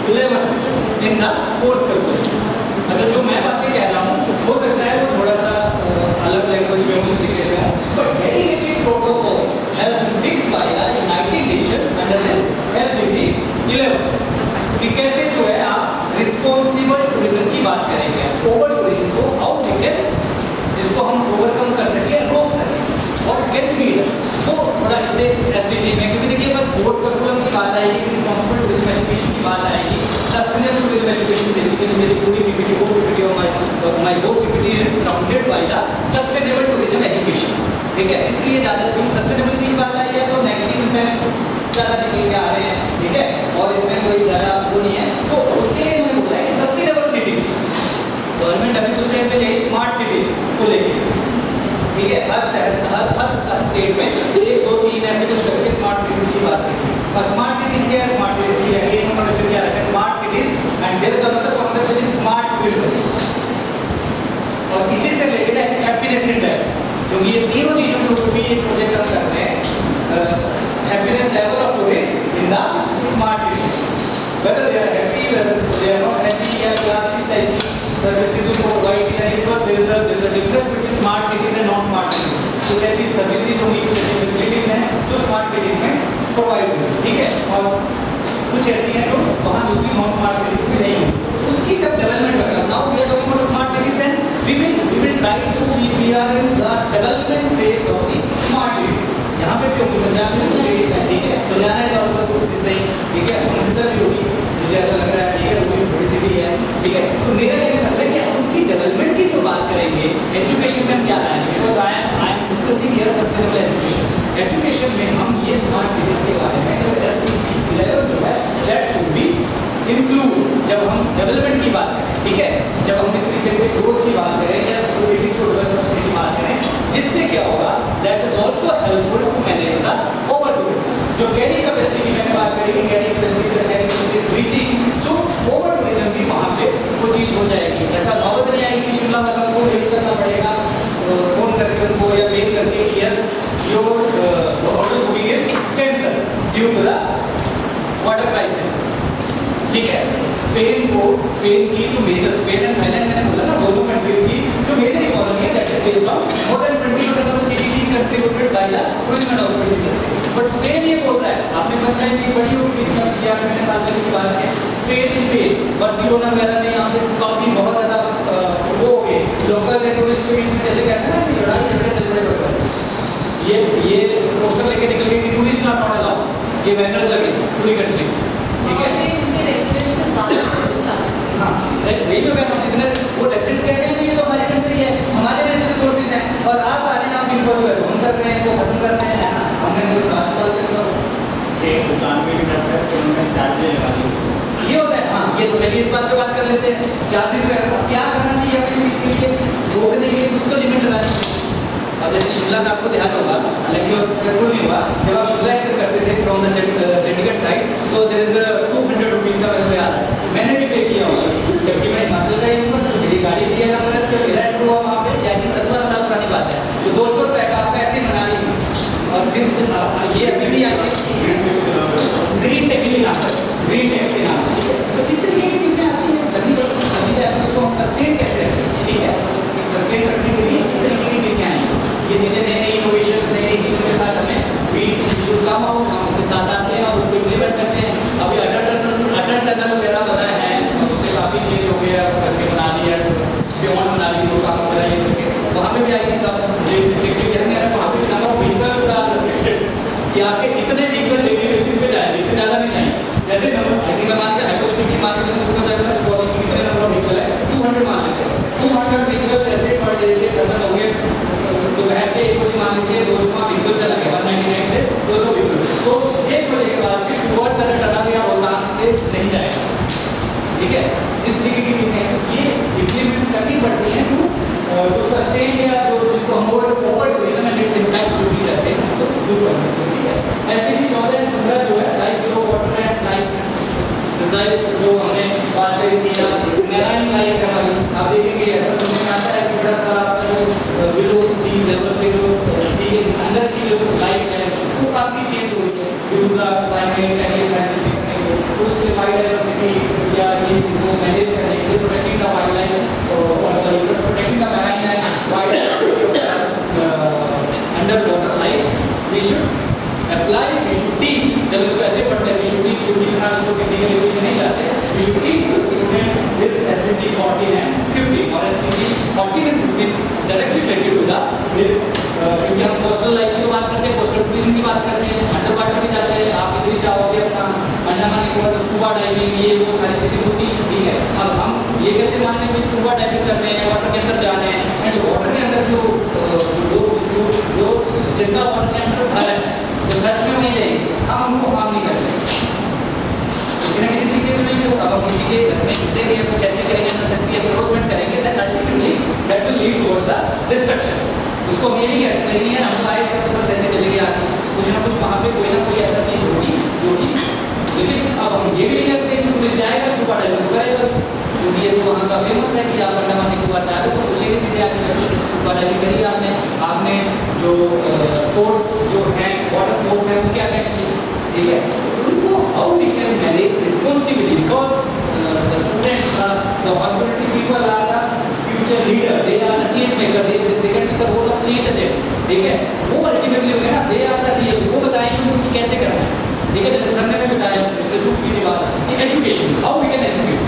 11 in the course curriculum मतलब जो मैं बातें कह रहा हूँ हो सकता है वो थोड़ा सा अलग लैंग्वेज में उस तरीके से हो but dedicated protocol has been fixed by the united nation under this over tourism को हाउ वी कैन, जिसको हम ओवरकम कर सके, रोक सके और गेट मीड वो थोड़ा इससे एसडीजी में, क्योंकि देखिए बस कोर्स करिकुलम की बात आएगी, रिस्पॉन्सिबल टूरिज्म एजुकेशन की बात आएगी, सस्टेनेबल टूरिज्म एजुकेशन, बेसिकली मेरी पूरी पीपीटी वो पीपीटी और माय वो PPT is surrounded by the sustainable tourism education. ठीक है, इसलिए ज़्यादा क्यों सस्टेनेबिलिटी की बात आई है तो नेगेटिव इम्पैक्ट ज़्यादा निकल के आ रहे हैं। ठीक है, और इसमें कोई ज़्यादा वो नहीं है, तो उसके लिए मैंने बोला है कि सस्टेनेबल सिटीज, गवर्नमेंट अभी कुछ टाइम पहले स्मार्ट सिटीज को लेकर, ठीक है, हर शहर हर स्टेट में 1 2 3 ऐसे कुछ करके स्मार्ट सिटीज की बात की। और स्मार्ट सिटीज क्या है, स्मार्ट सिटीज की है एक नंबर में क्या रखा है, smart cities and there is another concept which is smart tourism, और इसी से रिलेटेड है हैप्पीनेस इंडेक्स, क्योंकि ये तीनों चीजों के ऊपर भी एक प्रोजेक्ट हम करते हैं, happiness level of tourist in the smart city, whether they are happy whether they are not happy, या क्या किस टाइप की सर्विसेज उनको प्रोवाइड की जाएगी, because there is a difference between smart cities and non smart cities. कुछ ऐसी सर्विसेज होंगी, कुछ ऐसी फैसिलिटीज हैं जो स्मार्ट सिटीज में प्रोवाइड होंगी, ठीक है, और कुछ ऐसी हैं जो वहाँ दूसरी नॉन स्मार्ट सिटीज में नहीं होंगी। उसकी जब डेवलपमेंट करना, now we are talking about smart cities, then we will try to we are in the development phase of the smart cities। यहाँ पे भी होगी, पंजाब में कुछ cities हैं, ठीक है, Ludhiana is also good city, ठीक है, अमृतसर भी होगी, मुझे ऐसा लग रहा है, ठीक है, वो भी बड़ी सिटी है, ठीक है। तो मेरा ये मतलब है कि उनकी डेवलपमेंट की जो बात करेंगे, एजुकेशन में हम क्या लाएंगे, because I am discussing here sustainable education. Education में हम ये स्मार्ट सिटीज के बारे में SDG 11 जो है दैट शुड बी इंक्लूड, जब हम डेवलपमेंट की बात करें, ठीक है, जब हम इस तरीके से ग्रोथ की बात करें या सिटीज को डेवलप करने की बात करें, जिससे क्या होगा, that is also helpful to manage the over tourism. जो कैरिंग कैपेसिटी की मैंने बात करी कि carrying capacity is reaching, so over tourism भी वहाँ पे वो चीज़ हो जाएगी। ऐसा नौबत नहीं आएगी कि शिमला वालों को वेट करना पड़ेगा, फोन करके उनको या मेल करके कि yes your hotel booking is cancel due to the water crisis. ठीक है, स्पेन की जो मेजर, स्पेन एंड थाईलैंड मैंने बोला ना, दोनों कंट्रीज की जो मेजर इकोनॉमी है that is based on more than 20% of GDP contributed by the tourism and hospitality. But Spain ये बोल रहा है, आपने पंचायत की बड़ी होगी, 6-8 महीने साल पहले की बात है, स्पेन बार्सिलोना वगैरह में यहाँ पे काफी बहुत ज्यादा वो हो गए लोकल टूरिस्ट के बीच में, जैसे कहते हैं ना लड़ाई झगड़े चल रहे होते, ये पोस्टर लेके निकल गए कि टूरिस्ट नॉट अलाउड, ये बैनर लगे पूरी कंट्री, ठीक है। हाँ, वही मैं कह रहा हूँ, जितने वो रेसिडेंट्स कह रहे हैं ये तो हमारी कंट्री है, हमारे नेचुरल रिसोर्सेज हैं, और आप आ रहे हैं, आप इनको जो है हम कर रहे हैं, वो खत्म कर रहे हैं, हमने कुछ रास्ता सेम दुकान में भी करते हैं तो उन्होंने चार्जेस लगा दिए। ये होता है। हाँ, ये तो चलिए इस बात पे बात कर लेते हैं, चार्जेस क्या करना चाहिए हमें इस चीज़ के लिए, रोकने के लिए कुछ तो लिमिट लगानी चाहिए। अब जैसे शिमला का आपको ध्यान होगा, हालांकि वो सक्सेसफुल नहीं हुआ, जब आप शिमला एंटर करते थे फ्रॉम द चंडीगढ़ साइड, तो देयर इज 200 रुपीज़ का मेरे को याद है, मैंने भी पे किया होगा, जबकि मैं हिमाचल का ही हूँ, तो मेरी गाड़ी दिया ना मैंने, जब मेरा एंटर हुआ वहाँ पे, या 10-12 साल पुरानी बात है, तो 200 रुपये का आप ऐसे मना लीजिए, और फिर ये अभी भी आगे ग्रीन टैक्स के नाम पर, ग्रीन टैक्स के नाम पर, ठीक है। तो इस तरीके की चीज़ें आती हैं, तभी जाकर उसको हम सस्टेन कैसे रखें, ठीक है, सस्टेन रखने के लिए इस तरीके की चीज़ें आएंगी, ये चीज़ें नई इनोवेशन, नई चीज़ों के साथ हमें भी कम आउट, हम उसके साथ आते हैं और उसको इम्प्लीमेंट करते हैं। अभी अटल टनल वगैरह बना है, उससे काफ़ी चेंज हो गया, करके बना लिया, बियॉन्ड बना ली, वो काम करा ये करके, वहाँ पे भी आई थी तब वहाँ पे नंबर व्हीकल्स आर रिस्ट्रिक्टेड, कि आपके कितने व्हीकल डेली बेसिस पे जाए, इससे ज़्यादा नहीं जाएंगे। जैसे नंबर आई थिंक मान के हाइपोथेटिकल की मान के कितने नंबर व्हीकल है, 200 मान लेते हैं, 200 व्हीकल ऐसे पर डे के खत्म हो गए, दोपहर के 1 बजे मान लीजिए 200 व्हीकल चला गया, 199 से 200 व्हीकल, तो 1 बजे के बाद फिर बहुत सारे टनल या रोहतांग से नहीं जाएगा, ठीक है। इस तरीके की चीज़ें ये इम्प्लीमेंट करनी पड़ती हैं तो सस्टेन या जो जिसको हम over tourism and its impact जो भी रहते हैं तो दूर कर सकते हैं, ठीक है। SDG 14 और 15 जो है life grow water and life design जो हमने बात करी थी, मैराइन लाइफ है हमारी, आप देखेंगे ऐसा सुनने में आता है कि बड़ा सा जो बिलो सी लेवल पे जो सी अंदर की जो लाइफ है वो काफ़ी चेंज हो रही है due to the climate and ये सारी चीज़ें करने को, उसके बायोडाइवर्सिटी या ये वो मैनेज करने के लिए प्रोटेक्टिंग द वाइल्ड लाइफ और sorry protecting the marine and wild under water life we should apply, we should teach. जब इसको ऐसे पढ़ते हैं वी शुड टीच, क्योंकि इसको टेक्निकल लेवल में नहीं जाते, we should teach student this SDG 14 and 15 और अंडमान निकोबार स्कूबा डाइविंग ये वो सारी चीज़ें होती हैं, ठीक है। अब हम ये कैसे मान लें कि स्कूबा डाइविंग कर रहे हैं, वाटर के अंदर जा रहे हैं, एंड वाटर के अंदर जो जिनका वाटर के अंदर घर है जो सच में नहीं जाएंगे, हम उनको हार्म नहीं करते किसी न किसी तरीके से नहीं होगा। अब हम किसी के घर में घुसेंगे या कुछ ऐसे करेंगे, नेसेसरी अप्रोचमेंट करेंगे, that ultimately that will lead towards the destruction. उसको हम ये नहीं कह सकते नहीं है हम आए थे तो बस ऐसे चलेंगे आगे, कुछ ना कुछ वहाँ पे कोई ना कोई ऐसा चीज़ होगी जो कि, लेकिन अब हम ये भी नहीं कहते कि पुलिस जाएगा स्कूबा डाइविंग करेगा, क्योंकि ये तो वहाँ का फेमस है कि आप अंडमान निकोबार जा रहे हो तो पूछेंगे सीधे आके बच्चों से स्कूबा डाइविंग करी आपने जो स्पोर्ट्स जो हैं वाटर स्पोर्ट्स हैं वो क्या क्या किए, ठीक है। उनको how we can manage responsibility, because the students the hospitality people are the future leader, they are the change maker, they can be the role of change agent, ठीक है। वो अल्टीमेटली होंगे ना, दे आर द रियल, वो बताएंगे उनको कि कैसे करना है, ठीक है। जैसे सर ने बताया education, how we can educate.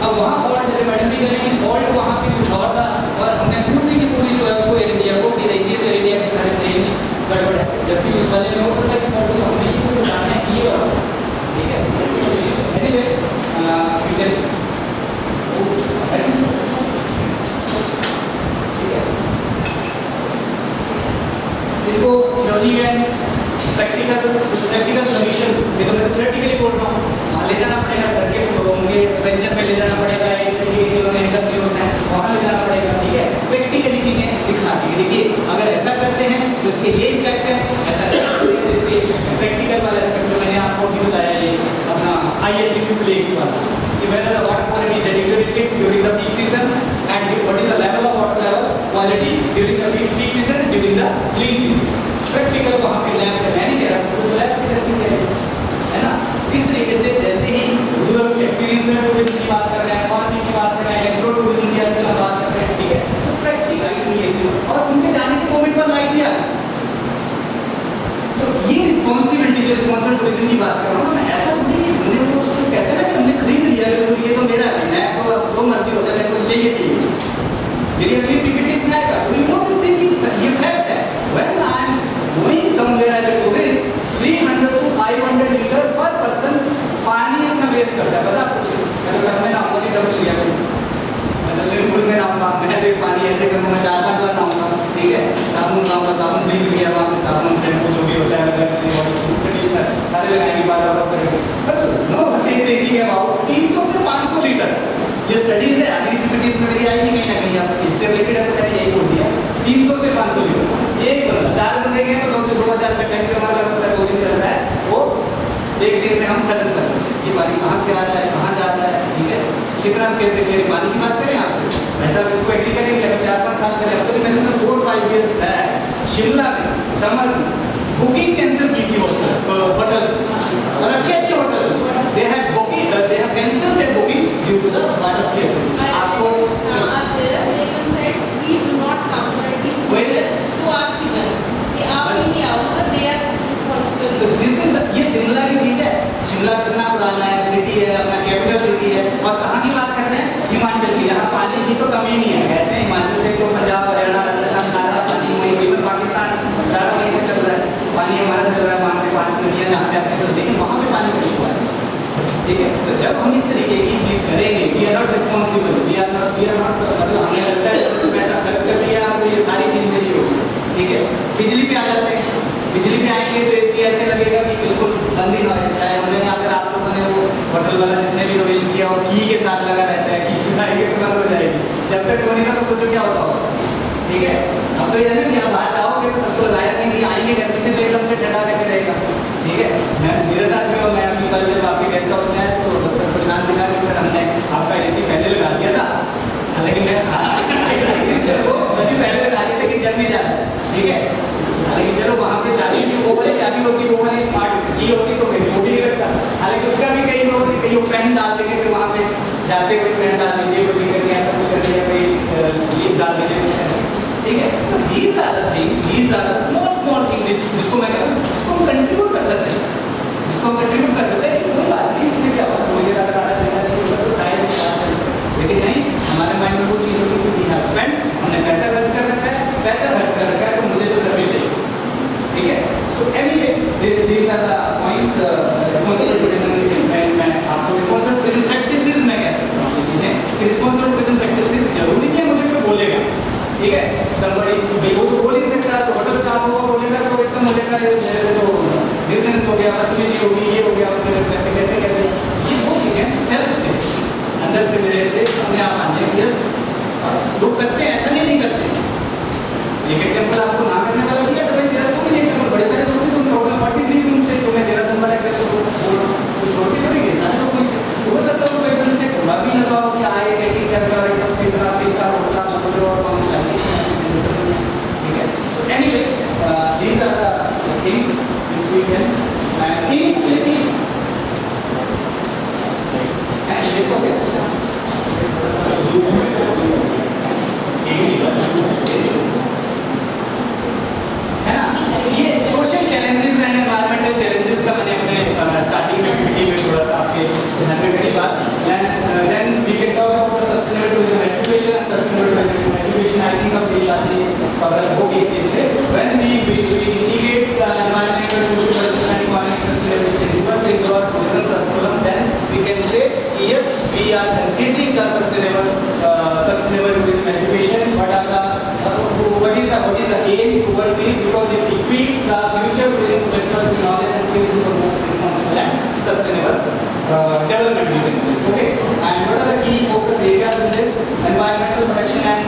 अब वहाँ फॉल्ट जैसे मैडम भी करेंगे, फॉल्ट वहाँ पे कुछ और था और हमने पूरी की पूरी जो है उसको एयर इंडिया को कि देखिए तो एयर इंडिया के सारे प्लेन गड़बड़ है, जबकि उस वाले में हो सकता है कि फॉल्ट तो हमें ही पूरी जानना है कि ये बड़ा, ठीक है। एनीवे इनको थ्योरी एंड प्रैक्टिकल सॉल्यूशन, ये तो मैं तो थ्योरेटिकली बोल रहा हूँ, वहाँ ले जाना पड़ेगा, सर के होंगे वेंचर पे ले जाना पड़ेगा, इस तरीके के उन्होंने इंटरव्यू होता है वहाँ ले जाना पड़ेगा, ठीक है। प्रैक्टिकली चीज़ें दिखाती है, देखिए अगर ऐसा करते हैं तो इसके ये इफेक्ट है, ऐसा करते हैं तो इसके प्रैक्टिकल वाला एस्पेक्ट जो मैंने आपको अभी बताया, ये अपना हाई एल्टीट्यूड लेक्स वाला कि whether the water quality deteriorated during the peak season and what is the level of water level quality during the peak season and during the clean season। Practical वहाँ पे लैब में मैं नहीं कह रहा हूँ, तो लैब की टेस्टिंग करेंगे, है ना। इस तरीके से जैसे ही रूरल एक्सपीरियंस टूरिज्म की बात कर रहे हैं, फार्मिंग की बात कर रहे हैं, एग्रो टूरिज्म की आजकल हम बात कर रहे हैं, ठीक है। तो प्रैक्टिकल नहीं है इसमें, और उनके जाने के मोमेंट पर लाइट भी आ गई, तो ये रिस्पॉन्सिबिलिटी जो रिस्पॉन्सिबल टूरिज्म की बात कर रहा हूँ ना, ऐसा थोड़ी कि हमने वो उसको कहते हैं ना कि हमने खरीद लिया, बिल्कुल ये तो मेरा है, मैं तो जो मर्जी होता है मेरे को चाहिए मेरी अगली टिकट में आएगा, तो यू नो दिस थिंग, ये फैक्ट है। When I am going somewhere as a tourist 300 to 500 litre per person पानी अपना वेस्ट करता है, पता आपको। मैं तो सब में नहाऊंगा जी, डबल लिया मैं तो स्विमिंग पूल में नहाऊंगा, मैं तो पानी ऐसे करूँगा, मैं 4-5 बार नहाऊंगा, ठीक है। साबुन लाऊंगा, साबुन फ्री मिल गया वहाँ पे, साबुन शैम्पू जो भी होता है अलग से कंडीशनर सारे लगाएंगे, बार करेंगे, मतलब नो इज थिंकिंग अबाउट 300 से 500 लीटर। ये स्टडीज है, अगली स्टडीज में मेरी आएगी कहीं ना कहीं, आप इससे रिलेटेड है तो मैंने यही बोल दिया 300 से 500 लीटर एक बंदा, 4 बंदे गए तो सोचो 2000 का टैंक जो हमारा लगता है 2 दिन चल रहा है, वो एक दिन में हम खत्म कर दें। ये पानी कहाँ से आ रहा है, कहाँ जा रहा है, ठीक है। कितना स्केल से मेरे पानी की बात करें आपसे, ऐसा इसको एग्री करेंगे। अभी 4-5 साल पहले, अब तो मैंने उसमें 4-5 ईयर्स है शिमला में समर बुकिंग कैंसिल की थी होटल्स, और अच्छे hotel they have cancel their booking due to the water scarcity. आपको तो दिस इज ये शिमला की चीज है, शिमला कितना पुराना है, सिटी है, अपना कैपिटल सिटी है, और कहाँ की बात कर रहे हैं, हिमाचल की। यहाँ पानी की तो कमी नहीं है, कहते हैं हिमाचल से तो पंजाब, हरियाणा, राजस्थान सारा पानी वहीं, इवन पाकिस्तान सारा वहीं से चल रहा है, पानी हमारा चल रहा है, वहाँ से 5 नदियाँ जहाँ से आते हैं, लेकिन वहाँ पे पानी का इशू है, ठीक है। तो जब हम इस तरीके की चीज़ करेंगे, we are not responsible, we are not मतलब हमें लगता है पैसा खर्च कर दिया तो ये सारी चीज़ मेरी होगी, ठीक है। बिजली पे आ जाते हैं, बिजली पे आएंगे तो एसी ऐसे लगेगा कि बिल्कुल बंद ही ना हो, चाहे हमने अगर आप लोगों ने वो होटल वाला जिसने भी इनोवेशन किया और की के साथ लगा रहता है कि सुनाएंगे तो बंद हो जाएगी, जब तक वो नहीं था तो सोचो क्या होता होगा, ठीक है। अब तो ये ना कि आप बाहर जाओगे तो लगाया नहीं आएंगे गर्मी से तो एकदम से ठंडा कैसे रहेगा, ठीक है। मैं मेरे साथ भी, और मैं अभी कल जब आपके गेस्ट हाउस में आया तो डॉक्टर प्रशांत ने कहा कि सर हमने आपका एसी पहले लगा दिया था, हालांकि मैं वो पहले लगा दिया था कि जल नहीं जाता, ठीक है। लेकिन चलो वहाँ पे चाबी भी वो वाली चाबी होती, वो वाली स्मार्ट की होती तो फिर वो भी नहीं लगता, हालांकि उसका भी कई लोग कहीं पेन डाल देंगे, फिर वहाँ पे जाते हुए पेन डाल दीजिए, कोई दिक्कत नहीं, ऐसा कुछ कर दिया, कोई लीव डाल दीजिए, ठीक है। तो these are the things, these are the small things जिसको मैं कहूँ, जिसको हम कंट्रीब्यूट कर सकते हैं, जिसको हम कंट्रीब्यूट कर सकते हैं कि कोई बात नहीं, इसमें क्या होगा, मुझे अगर आधा देना नहीं होगा तो शायद लेकिन नहीं, हमारे माइंड में वो चीज़ होगी कि वी हैव स्पेंट, हमने पैसा खर्च कर रखा है, पैसा खर्च कर रखा है तो मुझे तो सर्विस चाहिए, ठीक है। So anyway these are the points responsible tourism बदतमीजी होगी, ये हो गया, उसमें कैसे कैसे कहते हैं, ये वो चीज़ें सेल्फ से अंदर से मेरे से अपने आप आने यस लोग करते हैं, ऐसा नहीं करते। एक एग्जांपल आपको ना करने वाला दिया तो मैं तेरा तो नहीं एग्जांपल बड़े सारे लोग तुम टोटल 43 रूम्स थे जो मैं दे रहा तुम वाला एग्जांपल तो छोड़ के थोड़ी गए सारे लोग हो सकता है एकदम से खुला भी लगा हो कि आए चेकिंग कर रहे और एकदम से इतना 3 स्टार होटल आप छोड़ रहे हो और हम चाहिए, ठीक है। So anyway these are the things which we can inequality and this okay है ना। ये social challenges and environmental challenges का मैंने अपने स्टार्टिंग में पीपीटी में थोड़ा सा आपके ध्यान में करी बात। Then we can talk about the sustainable tourism education and sustainable tourism education. I think अब ये बात नहीं कवर होगी इस चीज से। When we integrates the environmental social and economic sustainability principles in our tourism curriculum, then we can say yes we are considering the sustainable tourism education. What is the aim towards this, because it equips the future tourism professionals with knowledge and skills to promote responsible and sustainable development, we can say. Okay, and what are the key focus areas in this? Environmental protection and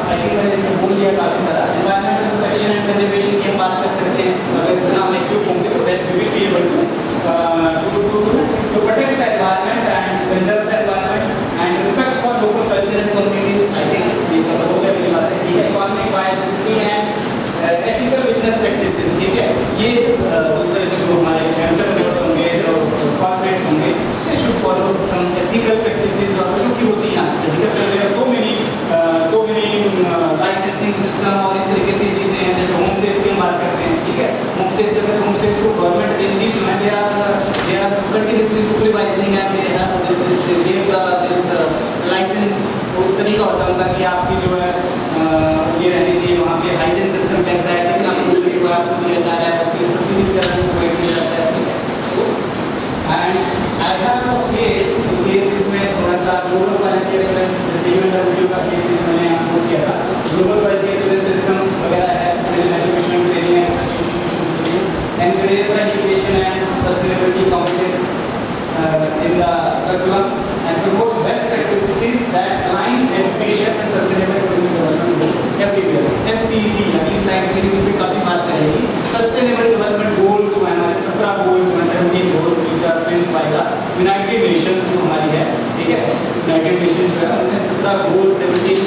I think मैंने इसमें बोल दिया काफी सारा। Environmental protection and conservation की हम बात कर सकते हैं, अगर इतना मैं क्यों होंगे तो that we will be able to protect the environment and conserve the environment and respect for local culture and communities. I think ये कवर हो गया मेरी बात है, ठीक है। Economic viability and ethical business practices, ठीक है। ये दूसरे जो हमारे एंटरप्रेन्योर्स होंगे, जो कॉर्पोरेट्स होंगे, they should follow some ethical practices और जो की होती हैं आजकल, ठीक है। There are so many licensing system और इस तरीके से चीज़ें हैं, जैसे होम स्टेज की हम बात करते हैं, ठीक है। होम स्टेज के अंदर होम स्टेज को गवर्नमेंट एजेंसी जो है they are continuously supervising and they give this license। तो तरीका होता है उनका कि आपकी जो है ये रहनी चाहिए, वहाँ पे हाइजीन सिस्टम कैसा है, कितना पोल्ट्री को आपको दिया जा रहा है, उसके लिए सब्सिडी वगैरह प्रोवाइड किया जाता है, ठीक है। And I have a case इसमें थोड़ा सा ग्लोबल क्वालिटी एश्योरेंस, जैसे यूएनडब्ल्यू का केस मैंने आपको किया था, ग्लोबल क्वालिटी एश्योरेंस सिस्टम वगैरह है education training and research institutions के लिए। Encourage the education and sustainability competence in the curriculum and promote best practices that align education and sustainable tourism development goals everywhere. SDG अगली स्लाइड्स मेरी उस पर काफी बात करेगी। सस्टेनेबल डेवलपमेंट गोल्स जो है हमारे 17 गोल्स जो है 17 goals which are framed by the United Nations जो हमारी है, ठीक है। यूनाइटेड नेशंस जो है उन्होंने 17 गोल 17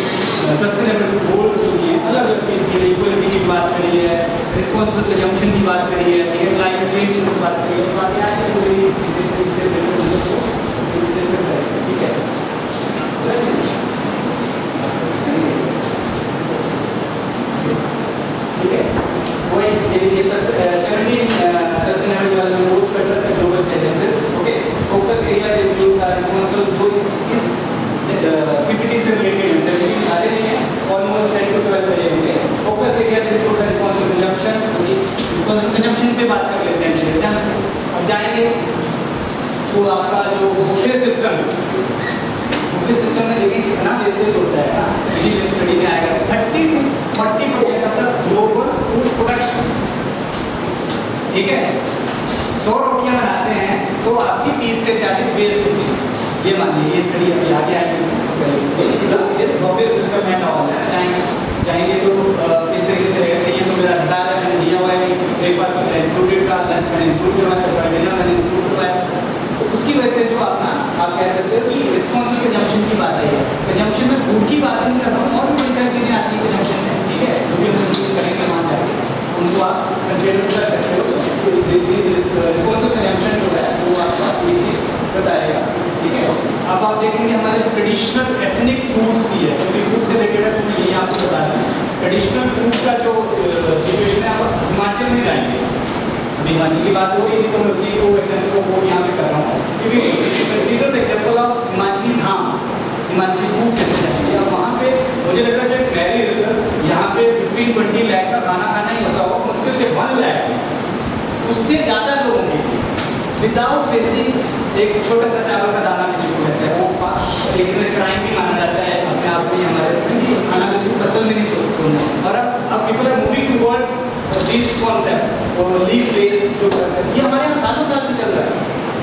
सस्टेनेबल गोल्स जो हैं अलग अलग चीज़ के लिए, इक्वलिटी की बात करी है, रिस्पॉन्सिबल कंजम्पशन की बात करी है, ठीक है, क्लाइमेट चेंज की बात करी है, तो आगे आगे पूरी इससे डिस्कस करेंगे, ठीक है। ठीक है, वही ये 17 सस्टेनेबल डेवलपमेंट गोल्स पर address global challenges. Okay, focus areas include the responsible जो इस पीपीटी से रिलेटेड है, 17 सारे नहीं है, ऑलमोस्ट 10 to 12 रहेंगे। Focus areas include the responsible consumption, responsible consumption पे बात कर लेते हैं, चलिए अब जाएंगे तो आपका जो बुफे सिस्टम में देखिए कितना वेस्टेज होता है ना, स्टडी में आएगा 30 to 40% of the global food production, ठीक है। 100 रोटियां बनाते हैं तो आपकी 30 से 40 वेस्ट होती है, ये मानिए। ये स्टडी अभी आगे आएगी इस बुफे सिस्टम में जाएंगे तो इस तरीके से रहेगा। ये तो मेरा बता रहा है, मैंने दिया हुआ है ब्रेकफास्ट में इंक्लूडेड का, लंच मैंने इंक्लूड करवाया, सॉरी डिनर मैंने इंक्लूड करवाया। तो उसकी वजह से जो आप कह सकते हो कि रिस्पॉन्सिबल कंजम्पशन की बात आई है। कंजम्पशन में फूड की बात नहीं कर रहा हूँ, और भी बड़ी सारी चीज़ें आती हैं कंजम्पशन में, ठीक है, जो भी हम यूज करेंगे वहाँ जाके उनको आप कंसिडर कर सकते हो। रिस्पॉन्सिबल कंजम्पशन जो है वो आपका ये चीज़ बताएगा, ठीक है। अब आप देखेंगे हमारे ट्रेडिशनल एथनिक फूड्स की है, क्योंकि फूड से रिलेटेड है तो मैं यही आपको बता रहा हूँ। ट्रेडिशनल फूड का जो सिचुएशन है, आप हिमाचल में जाएंगे, अभी हिमाचल की बात हो रही थी तो मैं उसी को एग्जाम्पल को यहाँ पे कर रहा हूँ, क्योंकि consider the example of Himachali Dham, Himachali food चले जाएंगे। अब वहाँ पे मुझे लग रहा है जो मैरी रिजर्व यहाँ पे 15-20 लाख का खाना खाना ही होता होगा, मुश्किल से 1 लाख, उससे ज़्यादा लोग होंगे विदाउट वेस्टिंग एक छोटा सा चावल का दाना भी जिसको कहते हैं वो एक क्राइम भी माना जाता है अपने आप में हमारे उसमें कि खाना बिल्कुल पत्तल में नहीं छोड़ना। और अब people are moving towards leaf concept और लीफ बेस्ड जो ये हमारे यहाँ सालों साल से चल रहा है,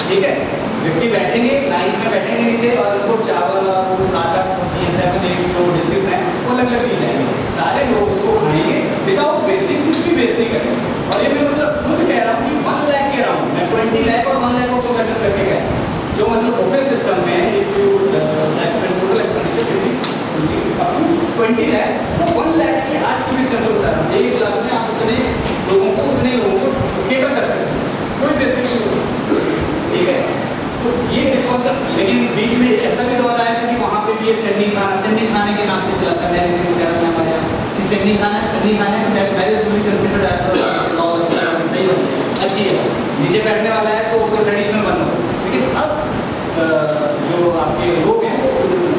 ठीक है। व्यक्ति बैठेंगे लाइन में बैठेंगे नीचे और उनको चावल और वो 7-8 सब्जियाँ 7-8 जो डिशेज हैं वो अलग अलग दी जाएंगे, सारे लोग उसको खाएंगे विदाउट वेस्टिंग, कुछ भी वेस्ट नहीं करेंगे। और ये मैं मतलब खुद कह रहा हूँ कि 1 लाख कह रहा हूँ मैं, 20 लाख और 1 लाख को कंसिडर करके गया जो मतलब बुफे सिस्टम में if you expend total expenditure up to 20 lakh, वो 1 लाख की आज से भी जनरल बता रहा हूँ, 1 लाख में आप उतने लोगों को केटर कर सकते हैं, कोई वेस्टिंग नहीं होगी, ठीक है। तो ये रिस्पॉन्सिबल, लेकिन बीच में ऐसा भी दौर आया था कि वहाँ पे भी ये स्टैंडिंग खाने के नाम से चला था मैरिज वगैरह में हमारे यहाँ स्टैंडिंग खाना तो that marriage will be considered as law, सही बात अच्छी है, नीचे बैठने वाला है तो ट्रेडिशनल बनना हो, लेकिन अब जो आपके लोग हैं वो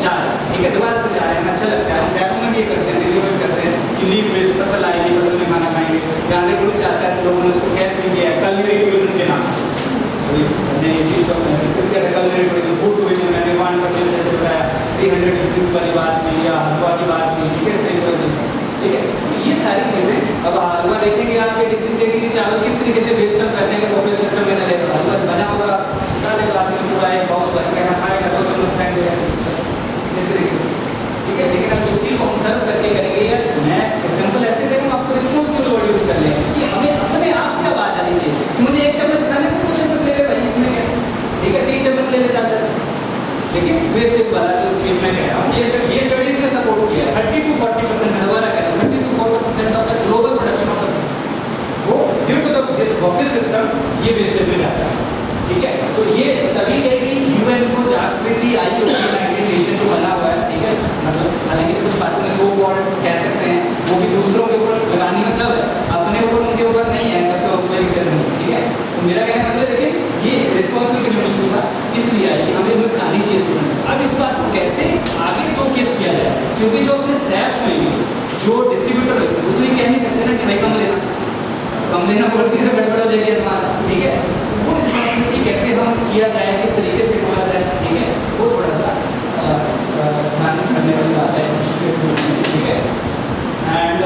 जा रहे हैं, ठीक है, दोबारा से जा रहे हैं, अच्छा लगता है। हम शहरों में भी ये करते हैं, दिल्ली में भी करते हैं कि लीव वेस्ट पत्थर लाएगी, बदल में खाना खाएंगे, यहाँ से पुलिस चाहता है तो लोगों ने उसको कैश भी किया है कलरी टूरिज्म के नाम से। हमने ये चीज़ तो डिस्कस किया था कलरी टूरिज्म, फूड टूरिज्म में निर्माण सब जैसे बताया 300 डिस्ट्रिक्स वाली बात की या हलवा की बात की, ठीक है, इस तरीके की चीज़ें, ठीक है। ये सारी चीज़ें अब हलवा देखेंगे, आप ये डिशेज देखेंगे, चावल किस तरीके से वेस्ट हम करते हैं, बुफे सिस्टम में चलेगा, हलवा बना होगा डाले बाद में पूरा एक बहुत भर के खाएगा 2 चम्मच फेंक देगा इस तरीके, ठीक है। लेकिन अब उसी को हम सर्व करके करेंगे, या मैं एग्जाम्पल ऐसे दे रहा हूँ आपको, रिस्पॉन्सिबल वर्ड यूज कर लेंगे कि हमें अपने आप से आवाज आनी चाहिए कि मुझे 1 चम्मच खाने को 2 चम्मच ले ले भाई, इसमें क्या, ठीक है, 3 चम्मच ले ले चाहता है। लेकिन वेस्टेज वाला जो चीज़ मैं कह रहा हूँ, ये स्टडीज ने सपोर्ट किया है 30 to 40%, मैं दोबारा कह रहा हूँ 30 to 40% of the global production of वो due to this buffet system ये वेस्टेज में जाता है, ठीक है। तो ये तभी कहेगी यूएन को जागृति आई होगी, यूनाइटेड नेशन जो बना हुआ है, ठीक है, मतलब हालांकि कुछ बातों में सो कॉल्ड कह सकते हैं, वो भी दूसरों के ऊपर लगानी हो तब है, अपने ऊपर उनके ऊपर नहीं है तब तो मेरी दिक्कत नहीं, ठीक है। तो मेरा कहना मतलब देखिए ये रिस्पॉन्सिबिलिटी मिशन होगा इसलिए आई कि हमें बतानी चाहिए स्टूडेंट्स को। अब इस बात को कैसे आगे शोकेस किया जाए, क्योंकि जो अपने सैप्स में जो डिस्ट्रीब्यूटर है वो तो ये कह नहीं सकते ना कि भाई कम लेना बोलती है तो गड़बड़ हो जाएगी हमारा, ठीक है। वो रिस्पॉन्सिबिलिटी कैसे हम किया जाए, किस तरीके से बोला जाए, ठीक है, वो थोड़ा सा ध्यान करने वाली बात है, ठीक है। And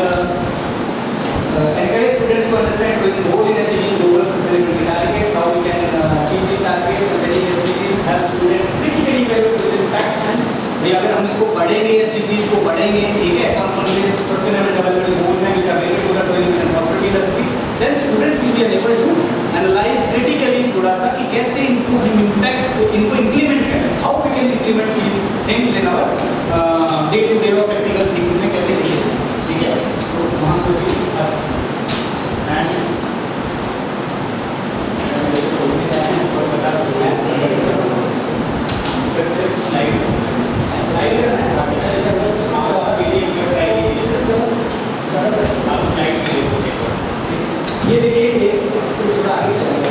encourage students to understand the role in achieving global sustainability targets, how we can achieve these targets, and many facilities help students critically evaluate the impacts and भाई अगर हम इसको पढ़ेंगे, इसकी चीज़ को पढ़ेंगे, ठीक है, सस्टेनेबल डेवलपमेंट गोल्स हैं which are related to the tourism and hospitality industry, then students will be able to analyze critically थोड़ा सा कि कैसे इनको हम इम्पैक्ट इनको इम्प्लीमेंट करें, how we can implement these things in our day to day or practical things में कैसे करें, ठीक है। तो वहाँ कुछ आ सकते हैं ये देखिए ये थोड़ा आगे चलेगा,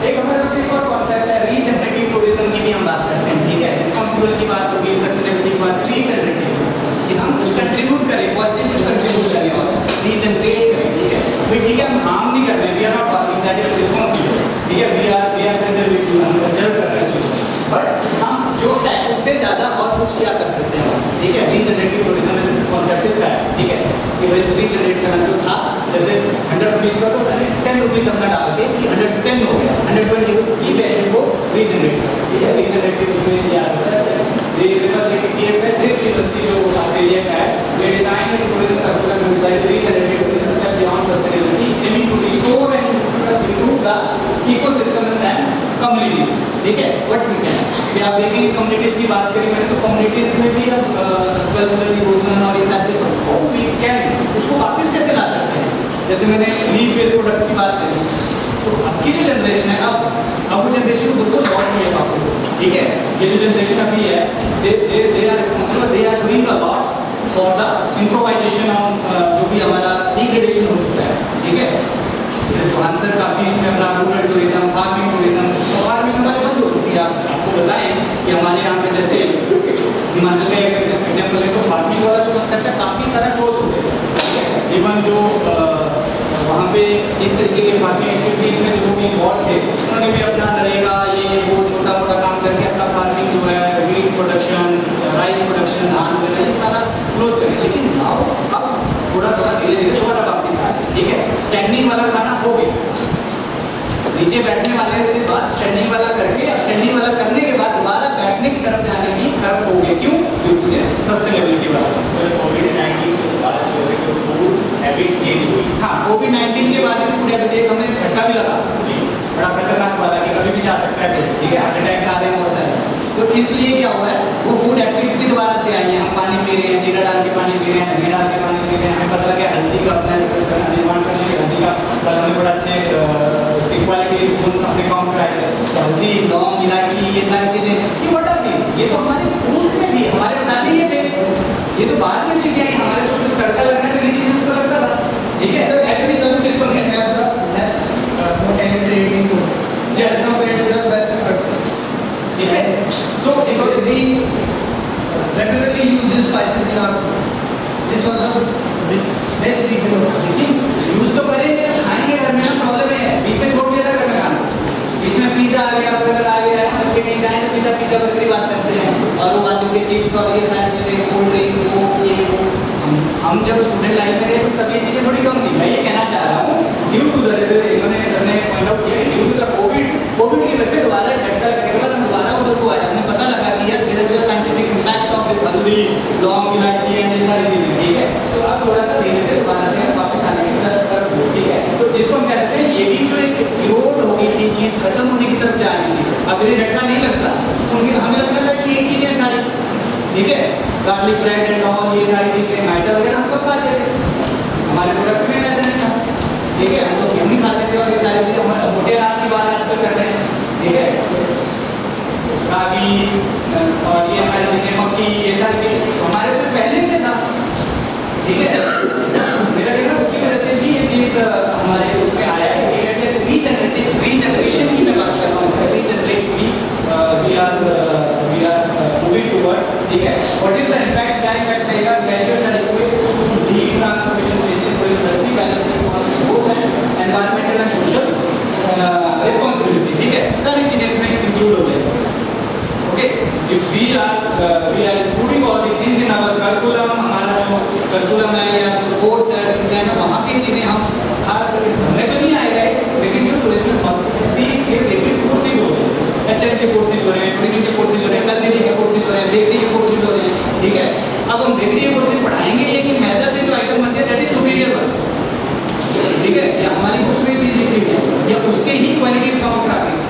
एक हमारे पास एक और कॉन्सेप्ट है रीजनरेटिव टूरिज्म की भी हम बात करते हैं, ठीक है। रिस्पॉन्सिबल की बात होगी, सस्टेनेबिलिटी की बात, रीजनरेटिव कि हम कुछ कंट्रीब्यूट करें, पॉजिटिव कुछ कंट्रीब्यूट करें और रीजनरेट करें, ठीक है। फिर ठीक है हम हार्म नहीं कर रहे, we are not warming, that is responsible, ठीक है, वी आर कंजर्वेटिव, हम कंजर्व कर रहे हैं, बट हम जो है उससे ज़्यादा और कुछ क्या कर सकते हैं, ठीक है। रीजनरेटिव टूरिज्म कॉन्सेप्ट इसका है, ठीक है, कि भाई रीजनरेट करना जो था जैसे 100 रुपीज़ का तो 10 रुपीज़ अपना डाल के कि 110 हो गया, 120 उसकी वैल्यू को रीजनरेट, ठीक है। रीजनरेटिव उसमें क्या है, मेरे पास एक केस है ट्रिप यूनिवर्सिटी जो ऑस्ट्रेलिया का है, we design tourism cultural design regenerative step beyond sustainability aiming to restore and improve the ecosystems and communities, ठीक है। व्हाट वी कैन, आप देखेंगे कम्युनिटीज की बात करें मैंने तो कम्युनिटीज में भी अब कल्चरल इरोजन और ये सारी चीज़ें हाउ वी कैन उसको वापस कैसे ला सकते हैं। जैसे मैंने लीफ बेस्ड प्रोडक्ट की बात करी, तो अब की जो जनरेशन है अब वो जनरेशन को बिल्कुल लौट नहीं है वापस, ठीक है। ये जो जनरेशन अभी है they are responsible, they are doing a lot for the improvisation on जो भी हमारा डिग्रेडेशन हो चुका है, ठीक है। जैसे जो आंसर काफ़ी इसमें अपना रूरल टूरिज्म, फार्मिंग टूरिज्म, तो फार्मिंग हमारे बंद हो चुकी है। आपको बताएं कि हमारे यहाँ पे जैसे हिमाचल का एक एग्जाम्पल है, तो फार्मिंग वाला जो कंसेप्ट है काफ़ी सारा क्लोज हो गया, इवन जो वहाँ पे इस तरीके के फार्मिंग एक्टिविटीज़ में जो लोग इन्वॉल्व थे उन्होंने भी अपना नरेगा ये वो छोटा मोटा काम करके अपना फार्मिंग जो है wheat production, rice production production, धान वगैरह ये सारा क्लोज करें। लेकिन नाउ अब थोड़ा थोड़ा धीरे धीरे दोबारा वापस आ रहे हैं, ठीक है। स्टैंडिंग वाला खाना हो गया, नीचे बैठने वाले से बाद स्टैंडिंग वाला करके, अब स्टैंडिंग वाला करने के बाद दोबारा बैठने की तरफ जाने की तरफ हो गए। क्यों? ड्यू टू दिस सस्टेनेबिलिटी वाला। कोविड-19 के बाद जो है कि फूड हैबिट चेंज हुई। हाँ, कोविड-19 के बाद फूड हैबिट एक हमें झटका भी लगा, बड़ा खतरनाक वाला कि कभी भी जा सकता है, ठीक है, हार्ट अटैक्स आ रहे हैं बहुत सारे। तो इसलिए क्या हुआ है, वो फूड हैबिट्स भी दोबारा से आई हैं। हम पानी पी रहे हैं, जीरा डाल के पानी पी रहे हैं, धनिया डाल के पानी पी रहे हैं, हमें पता लगा हल्दी का अपना निर्माण करने के हल्दी का कल हमें बड़ा अच्छे उसकी क्वालिटीज अपने काम कराए थे। तो हल्दी, लौंग, इलायची, ये सारी चीज़ें, ये व्हाट आर दीस? ये तो हमारे फूड्स में थी, हमारे मसाले ये थे। ये तो बाद में चीज़ें आई, हमारे तो कुछ तड़का लगना तो ये चीज़ें तो लगता था, ठीक है। Actually, some people can have the less mortality rate in food. Yes, compared to the Western culture. ठीक है। So, because we regularly use these spices in our food, this was the best reason of it. लेकिन यूज तो करेंगे, खाएंगे घर में ना, प्रॉब्लम है बीच में छोड़ दिया था घर में खाना, बीच में पिज्जा आ गया, बर्गर आ गया, बच्चे कहीं जाए तो सीधा पिज्जा बर्गर की बात करते हैं, और वो आलू के चिप्स और ये सारी चीज़ें, कोल्ड ड्रिंक, वो ये वो। हम जब स्टूडेंट लाइफ में थे तो तब ये चीज़ें थोड़ी कम थी। मैं ये कहना चाह रहा हूँ, ड्यू टू द इन्होंने सर ने पॉइंट आउट किया, ड्यू टू द कोविड की वजह से दोबारा झटका लगने के बाद हम दोबारा उधर को आए, हमें पता लगा कि yes there is a scientific impact of this haldi, laung, इलायची एंड ये सारी चीज़ें, ठीक है। तो अब थोड़ा सा धीरे से दोबारा से वापस आने की तरफ, ठीक है। तो जिसको हम कह सकते हैं ये भी जो एक इरोड हो गई थी, चीज़ खत्म होने की तरफ जा रही थी। अगर ये झटका नहीं लगता तो हमें लगता था कि ये चीज़ें सारी, ठीक है, गार्लिक ब्रेड एंड ऑल, ये सारी चीज़ें, मैदा वगैरह हम कब खाते थे, हमारे प्रोडक्ट में मैदा नहीं था, ठीक है। हम तो गेहूँ ही खाते थे और ये सारी चीज़ें, हमारे मोटे अनाज की बात आजकल कर रहे हैं, ठीक है, रागी और ये सारी चीज़ें, मक्की, ये सारी चीज़ें हमारे तो पहले से था, ठीक है। मेरा कहना उसकी वजह से भी ये चीज़ हमारे उसमें आया है कि रीजनरेशन की मैं बात कर रहा हूँ, इसका रीजनरेट भी वी आर मूविंग टुवर्ड्स, ठीक है। व्हाट इज द इम्पैक्ट, क्या इम्पैक्ट रहेगा, graduates are equipped to lead transformation changes for industry balancing both and environmental and social responsibility, ठीक है। सारी चीज़ें इसमें इंक्लूड हो जाएगी, okay. If we are including all these things in our curriculum, हमारा जो करिकुलम है या कोर्स है ना, वहाँ की चीज़ें हम खास करके समय तो नहीं आएगा, लेकिन जो टूरिज्म हॉस्पिटलिटी से रिलेटेड कोर्सेज हो रहे हैं, HM के कोर्सेज हो रहे हैं, टूरिज्म के कोर्सेज हो रहे हैं, कलनेरी के कोर्सेज हो रहे हैं, बेकरी के कोर्सेज हो रहे हैं, ठीक है। अब हम बेकरी के कोर्सेज पढ़ाएंगे ये कि मैदा से जो आइटम बनते हैं दैट इज सुपीरियर वर्जन, ठीक है, या हमारी बुक्स में चीज़ लिखी हुई है या उसके ही क्वालिटीज काउंट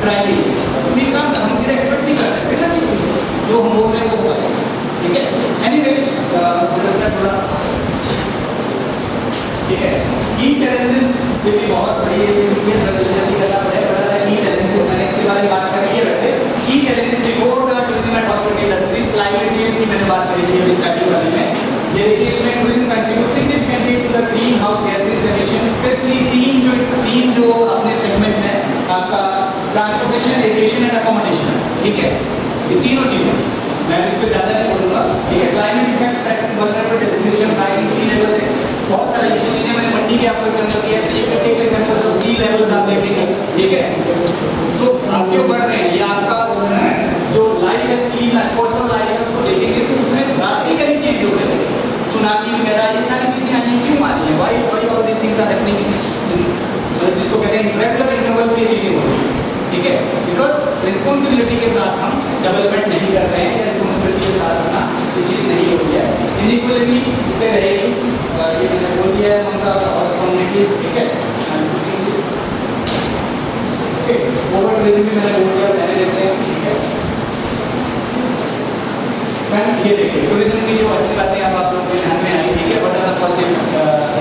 कराई गई है, तो वी कांट, हम फिर एक्सपेक्ट नहीं कर सकते ना कि जो हम बोल रहे हैं वो होगा, ठीक है। एनीवेज थोड़ा, ठीक है। की चैलेंजेस ये भी बहुत बड़ी है, जल्दी करना पड़ेगा, की चैलेंजेस मैंने इसके बारे में बात करी है। वैसे की challenges before the tourism and hospital industries, climate change की मैंने बात करी थी अभी स्टार्टिंग वाले में। ये देखिए इसमें tourism contribute significantly to the green house gases emission, specially तीन जो अपने सेगमेंट्स हैं आपका, ट्रांसपोर्टेशन, एविएशन एंड अकोमोडेशन, ठीक है। ये तीनों चीज़ें मैं इस पर ज़्यादा नहीं बोलूँगा, ठीक है। Climate effects that vulnerable destination, rising sea level, बहुत सारी ये जो चीज़ें मैंने मंडी के आपको एग्जाम्पल दिया है, एक एग्जाम्पल जो सी लेवल्स आप देखेंगे, ठीक है, तो आपके बढ़ रहे हैं, ये आपका जो लाइफ है, सी कोस्टल लाइफ है, उसको देखेंगे तो उसमें ड्रास्टिकली चेंज हो रहे हैं, सुनामी वगैरह ये सारी चीज़ें आई हैं, क्यों आ रही हैं, why all this things are happening, जिसको कहते हैं रेगुलर इन्टरवल ये चीज़ें हो रही हैं, ठीक है। बिकॉज रिस्पॉन्सिबिलिटी के साथ हम डेवलपमेंट नहीं कर रहे हैं, रिस्पॉन्सिबिलिटी के साथ अपना ये चीज़ नहीं हो रही है, इनइक्वलिटी इससे रहेगी, ये मैंने बोल दिया है उनका कम्युनिटीज, ठीक है। ओवर टूरिज्म भी मैंने बोल दिया, पहले देखते हैं, ठीक है। फ्रेंड ये देखिए टूरिज्म की जो अच्छी बातें अब आप लोगों के ध्यान में आई, ठीक है। What are the first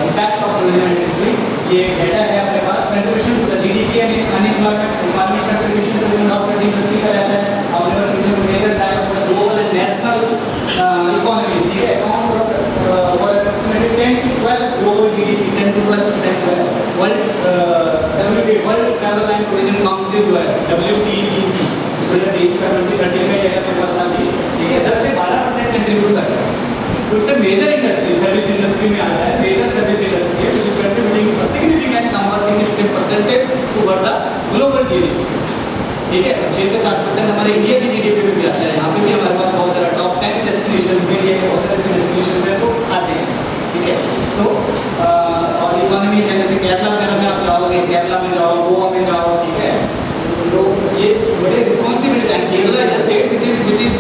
impact of tourism industry, ये डेटा है अपने पास, contribution to the GDP and unemployment, economic contribution to the operating industry का रहता है, और tourism major type of global and national economy, ठीक है। Account for approximately 10 to 12 global GDP, 10 to 12% world travel and tourism council जो है WTTC, 2023 का 2013 का डेटा मेरे पास अभी, ठीक है, 10 से 12% कंट्रीब्यूट कर रहा है। तो इससे मेजर इंडस्ट्री, सर्विस इंडस्ट्री में आता है, मेजर सर्विस इंडस्ट्री है, which is contributing a significant number, significant percentage toward the global GDP, ठीक है। 6 से 7% हमारे इंडिया की GDP में भी आता है, यहाँ पे भी हमारे पास बहुत सारा टॉप 10 डेस्टिनेशंस में ये इकोनॉमीज है, जैसे केरला वगैरह में आप जाओगे, केरला में जाओ, गोवा में जाओ, ठीक है, तो ये बड़े रिस्पॉन्सिबिलिटी है। Kerala is a state which is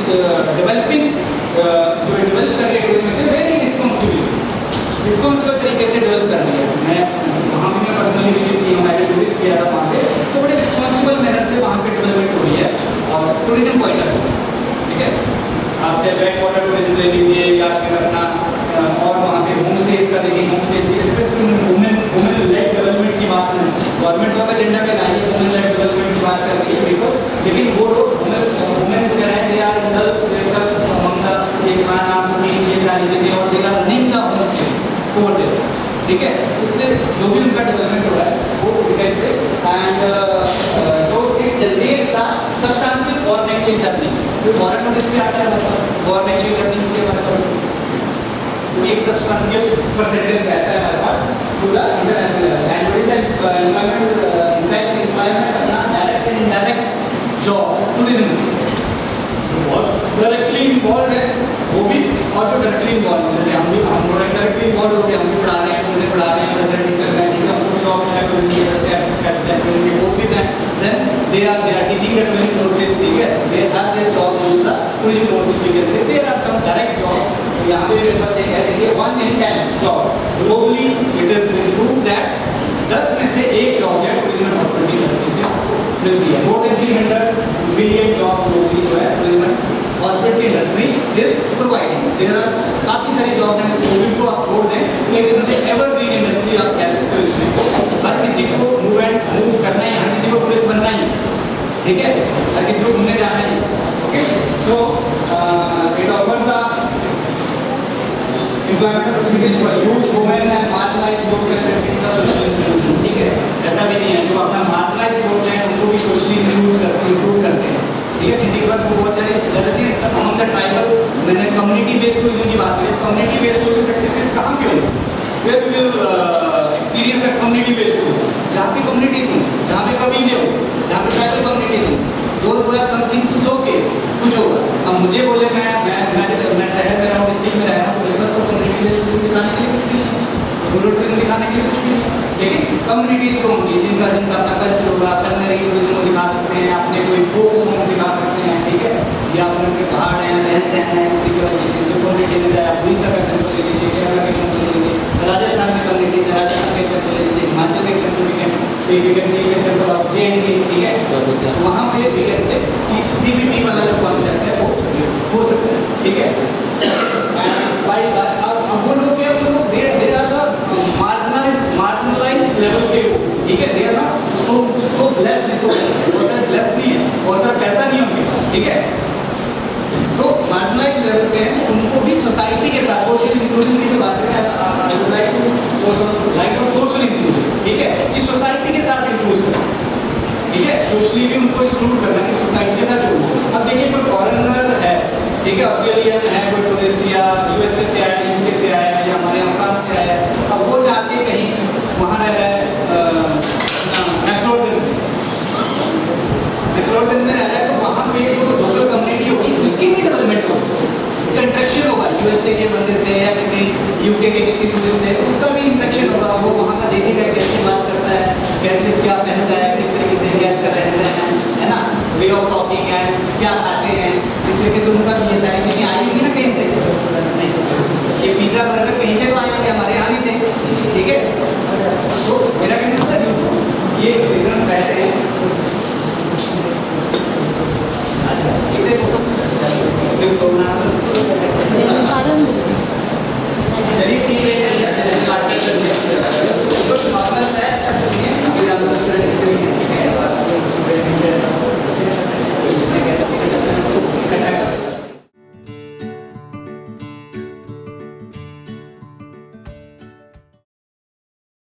developing, जो डेवलप कर रही है टूरिज्म में वेरी रिस्पॉन्सिबल तरीके से डेवलप कर रही है। मैं वहाँ भी मैं पर्सनली विजिट की, हमारे टूरिस्ट किया था वहाँ पे, तो बड़े रिस्पॉन्सिबल मैनर से वहाँ पे डेवलपमेंट हो रही है और टूरिज्म पॉइंट ऑफ व्यू से, ठीक है। आप चाहे बैक वाटर टूरिज्म ले लीजिए या फिर अपना और वहाँ पे होम स्टेज का देखिए, होम स्टेज की स्पेसिफिक वुमेन लेड डेवलपमेंट की बात है, गवर्नमेंट का एजेंडा में लाई है, वुमेन लेड डेवलपमेंट की बात कर रही है बिल्कुल, लेकिन वो लोग वुमेन से कह रहे हैं दे आर ये खाना कुकिंग ये सारी चीज़ें और they are running the home stage over there, ठीक है। उससे जो भी उनका डेवलपमेंट हो रहा है वो विकेट से एंड जो it generates the substantial foreign exchange earning, जो फॉरेन टूरिस्ट भी आता है हमारे पास फॉरेन एक्सचेंज अर्निंग के हमारे पास एक सब्सटेंशियल परसेंटेज रहता है हमारे पास to the international level and what is the employment अपना direct and indirect job tourism directly involve है वो भी, और जो डायरेक्टली इन्वॉल्व है जैसे हम डायरेक्टली इन्वॉल्व हो गए, हम भी पढ़ा रहे हैं, मुझे पढ़ा रहे हैं, टीचर हैं, ठीक है, हमको जॉब मिला टूरिज्म जैसे कैसे टूरिज्म कोर्सेज हैं, then they are teaching the tourism courses, ठीक है, they have their job in the tourism courses we can say there are some direct job. यहाँ पे मेरे पास एक है, देखिए 1 in 10 job globally it is been prove that 10 में से 1 जॉब है टूरिज्म एंड हॉस्पिटैलिटी इंडस्ट्री से मिलती है। More than 300 million job globally जो है tourism and hospitality industry is providing. There are काफ़ी सारी जॉब हैं, कोविड को आप छोड़ दें तो एक एवरग्रीन इंडस्ट्री आप कह सकते हो इसमें। हर किसी को मूव करना ही, हर किसी को टूरिस्ट बनना ही, ठीक है, हर किसी को घूमने जाना ही, okay. So it offer the employment opportunities for youth, women and marginalized groups and technical social inclusion, ठीक है। ऐसा भी नहीं है जो अपना marginalized groups हैं उनको भी socially improve करते हैं, ठीक है। किसी के पास वो बहुत सारे ज़्यादा चीज़ among the tribal, मैंने community based tourism की बात करी, community based tourism practices कहाँ पे होंगी? Where we will experience the community based tourism, जहाँ पे communities हों, जहाँ पे कबीले हों, जहाँ पे tribal communities हों, those who have something to showcase, कुछ होगा। अब मुझे बोले मैं शहर में रहूँ, डिस्ट्रिक्ट में रह रहा हूँ, मेरे पास तो कम्युनिटी बेस्ड टूरिज्म दिखाने के लिए कुछ भी नहीं, रूरल टूरिज्म दिखाने के लिए कुछ भी नहीं, लेकिन कम्युनिटीज जो होंगी जिनका अपना कल्चर होगा, कल्चरल टूरिज्म को दिखा सकते हैं, अपने कोई फोक सॉन्ग्स दिखा सकते हैं, ठीक है, या अपने उनके पहाड़ हैं, रहन सहन है, इस तरीके की चीज़ें जो कम्युनिटी में जाए, आप उड़ीसा का एग्जाम्पल ले लीजिए, केरला का एग्जाम्पल ले लीजिए, राजस्थान में कम्युनिटीज है, राजस्थान का एग्जाम्पल ले लीजिए, हिमाचल का एग्जाम्पल एग्जाम्पल ऑफ JNK, ठीक है, वहाँ पे वीकेंड से CBT वाला जो कॉन्सेप्ट है वो हो सकता है, ठीक है। अब वो लोग क्या, वो लोग they are the marginalised level के, ठीक है, they are not so blessed, जिसको बहुत सारे ब्लेस्ड नहीं है, बहुत सारा पैसा नहीं होंगे, ठीक है, तो मार्जिनलाइज्ड लेवल पे हैं, उनको भी सोसाइटी के साथ सोशल इंक्लूजन की जो बात है, I would like to social inclusion, ठीक है, कि सोसाइटी के साथ इंक्लूड करना, ठीक है, सोशली भी उनको इंक्लूड करना कि सोसाइटी के साथ जोड़ना। अब देखिए कोई फॉरेनर है, ठीक है, ऑस्ट्रेलियन है, कोई टूरिस्ट या USA से आया, UK से आया या हमारे यहाँ फ्रांस से आया, अब वो जाके कहीं वहाँ रह रहा है मैक्लोडगंज में रह रहा है, तो वहाँ पे जो लोकल कम्युनिटी होगी उसकी भी डेवलपमेंट होगी, उसका इंट्रैक्शन होगा USA के बंदे से या किसी UK के किसी टूरिस्ट से, तो उसका भी इंट्रैक्शन होगा, वो वहाँ का देखेगा कैसे बात करता है, कैसे क्या पहनता है, किस तरीके से गैस का रहन सहन है ना, वे ऑफ टॉकिंग एंड क्या खाते हैं, इस तरीके से उनका ये सारी चीज़ें आई होंगी ना कहीं से, ये पिज़्ज़ा बर्गर कहीं से तो आए होंगे, हमारे यहाँ नहीं थे, ठीक है। तो मेरा कहना मतलब ये रीज़न रहते हैं। अच्छा ठीक है, चलिए ठीक है,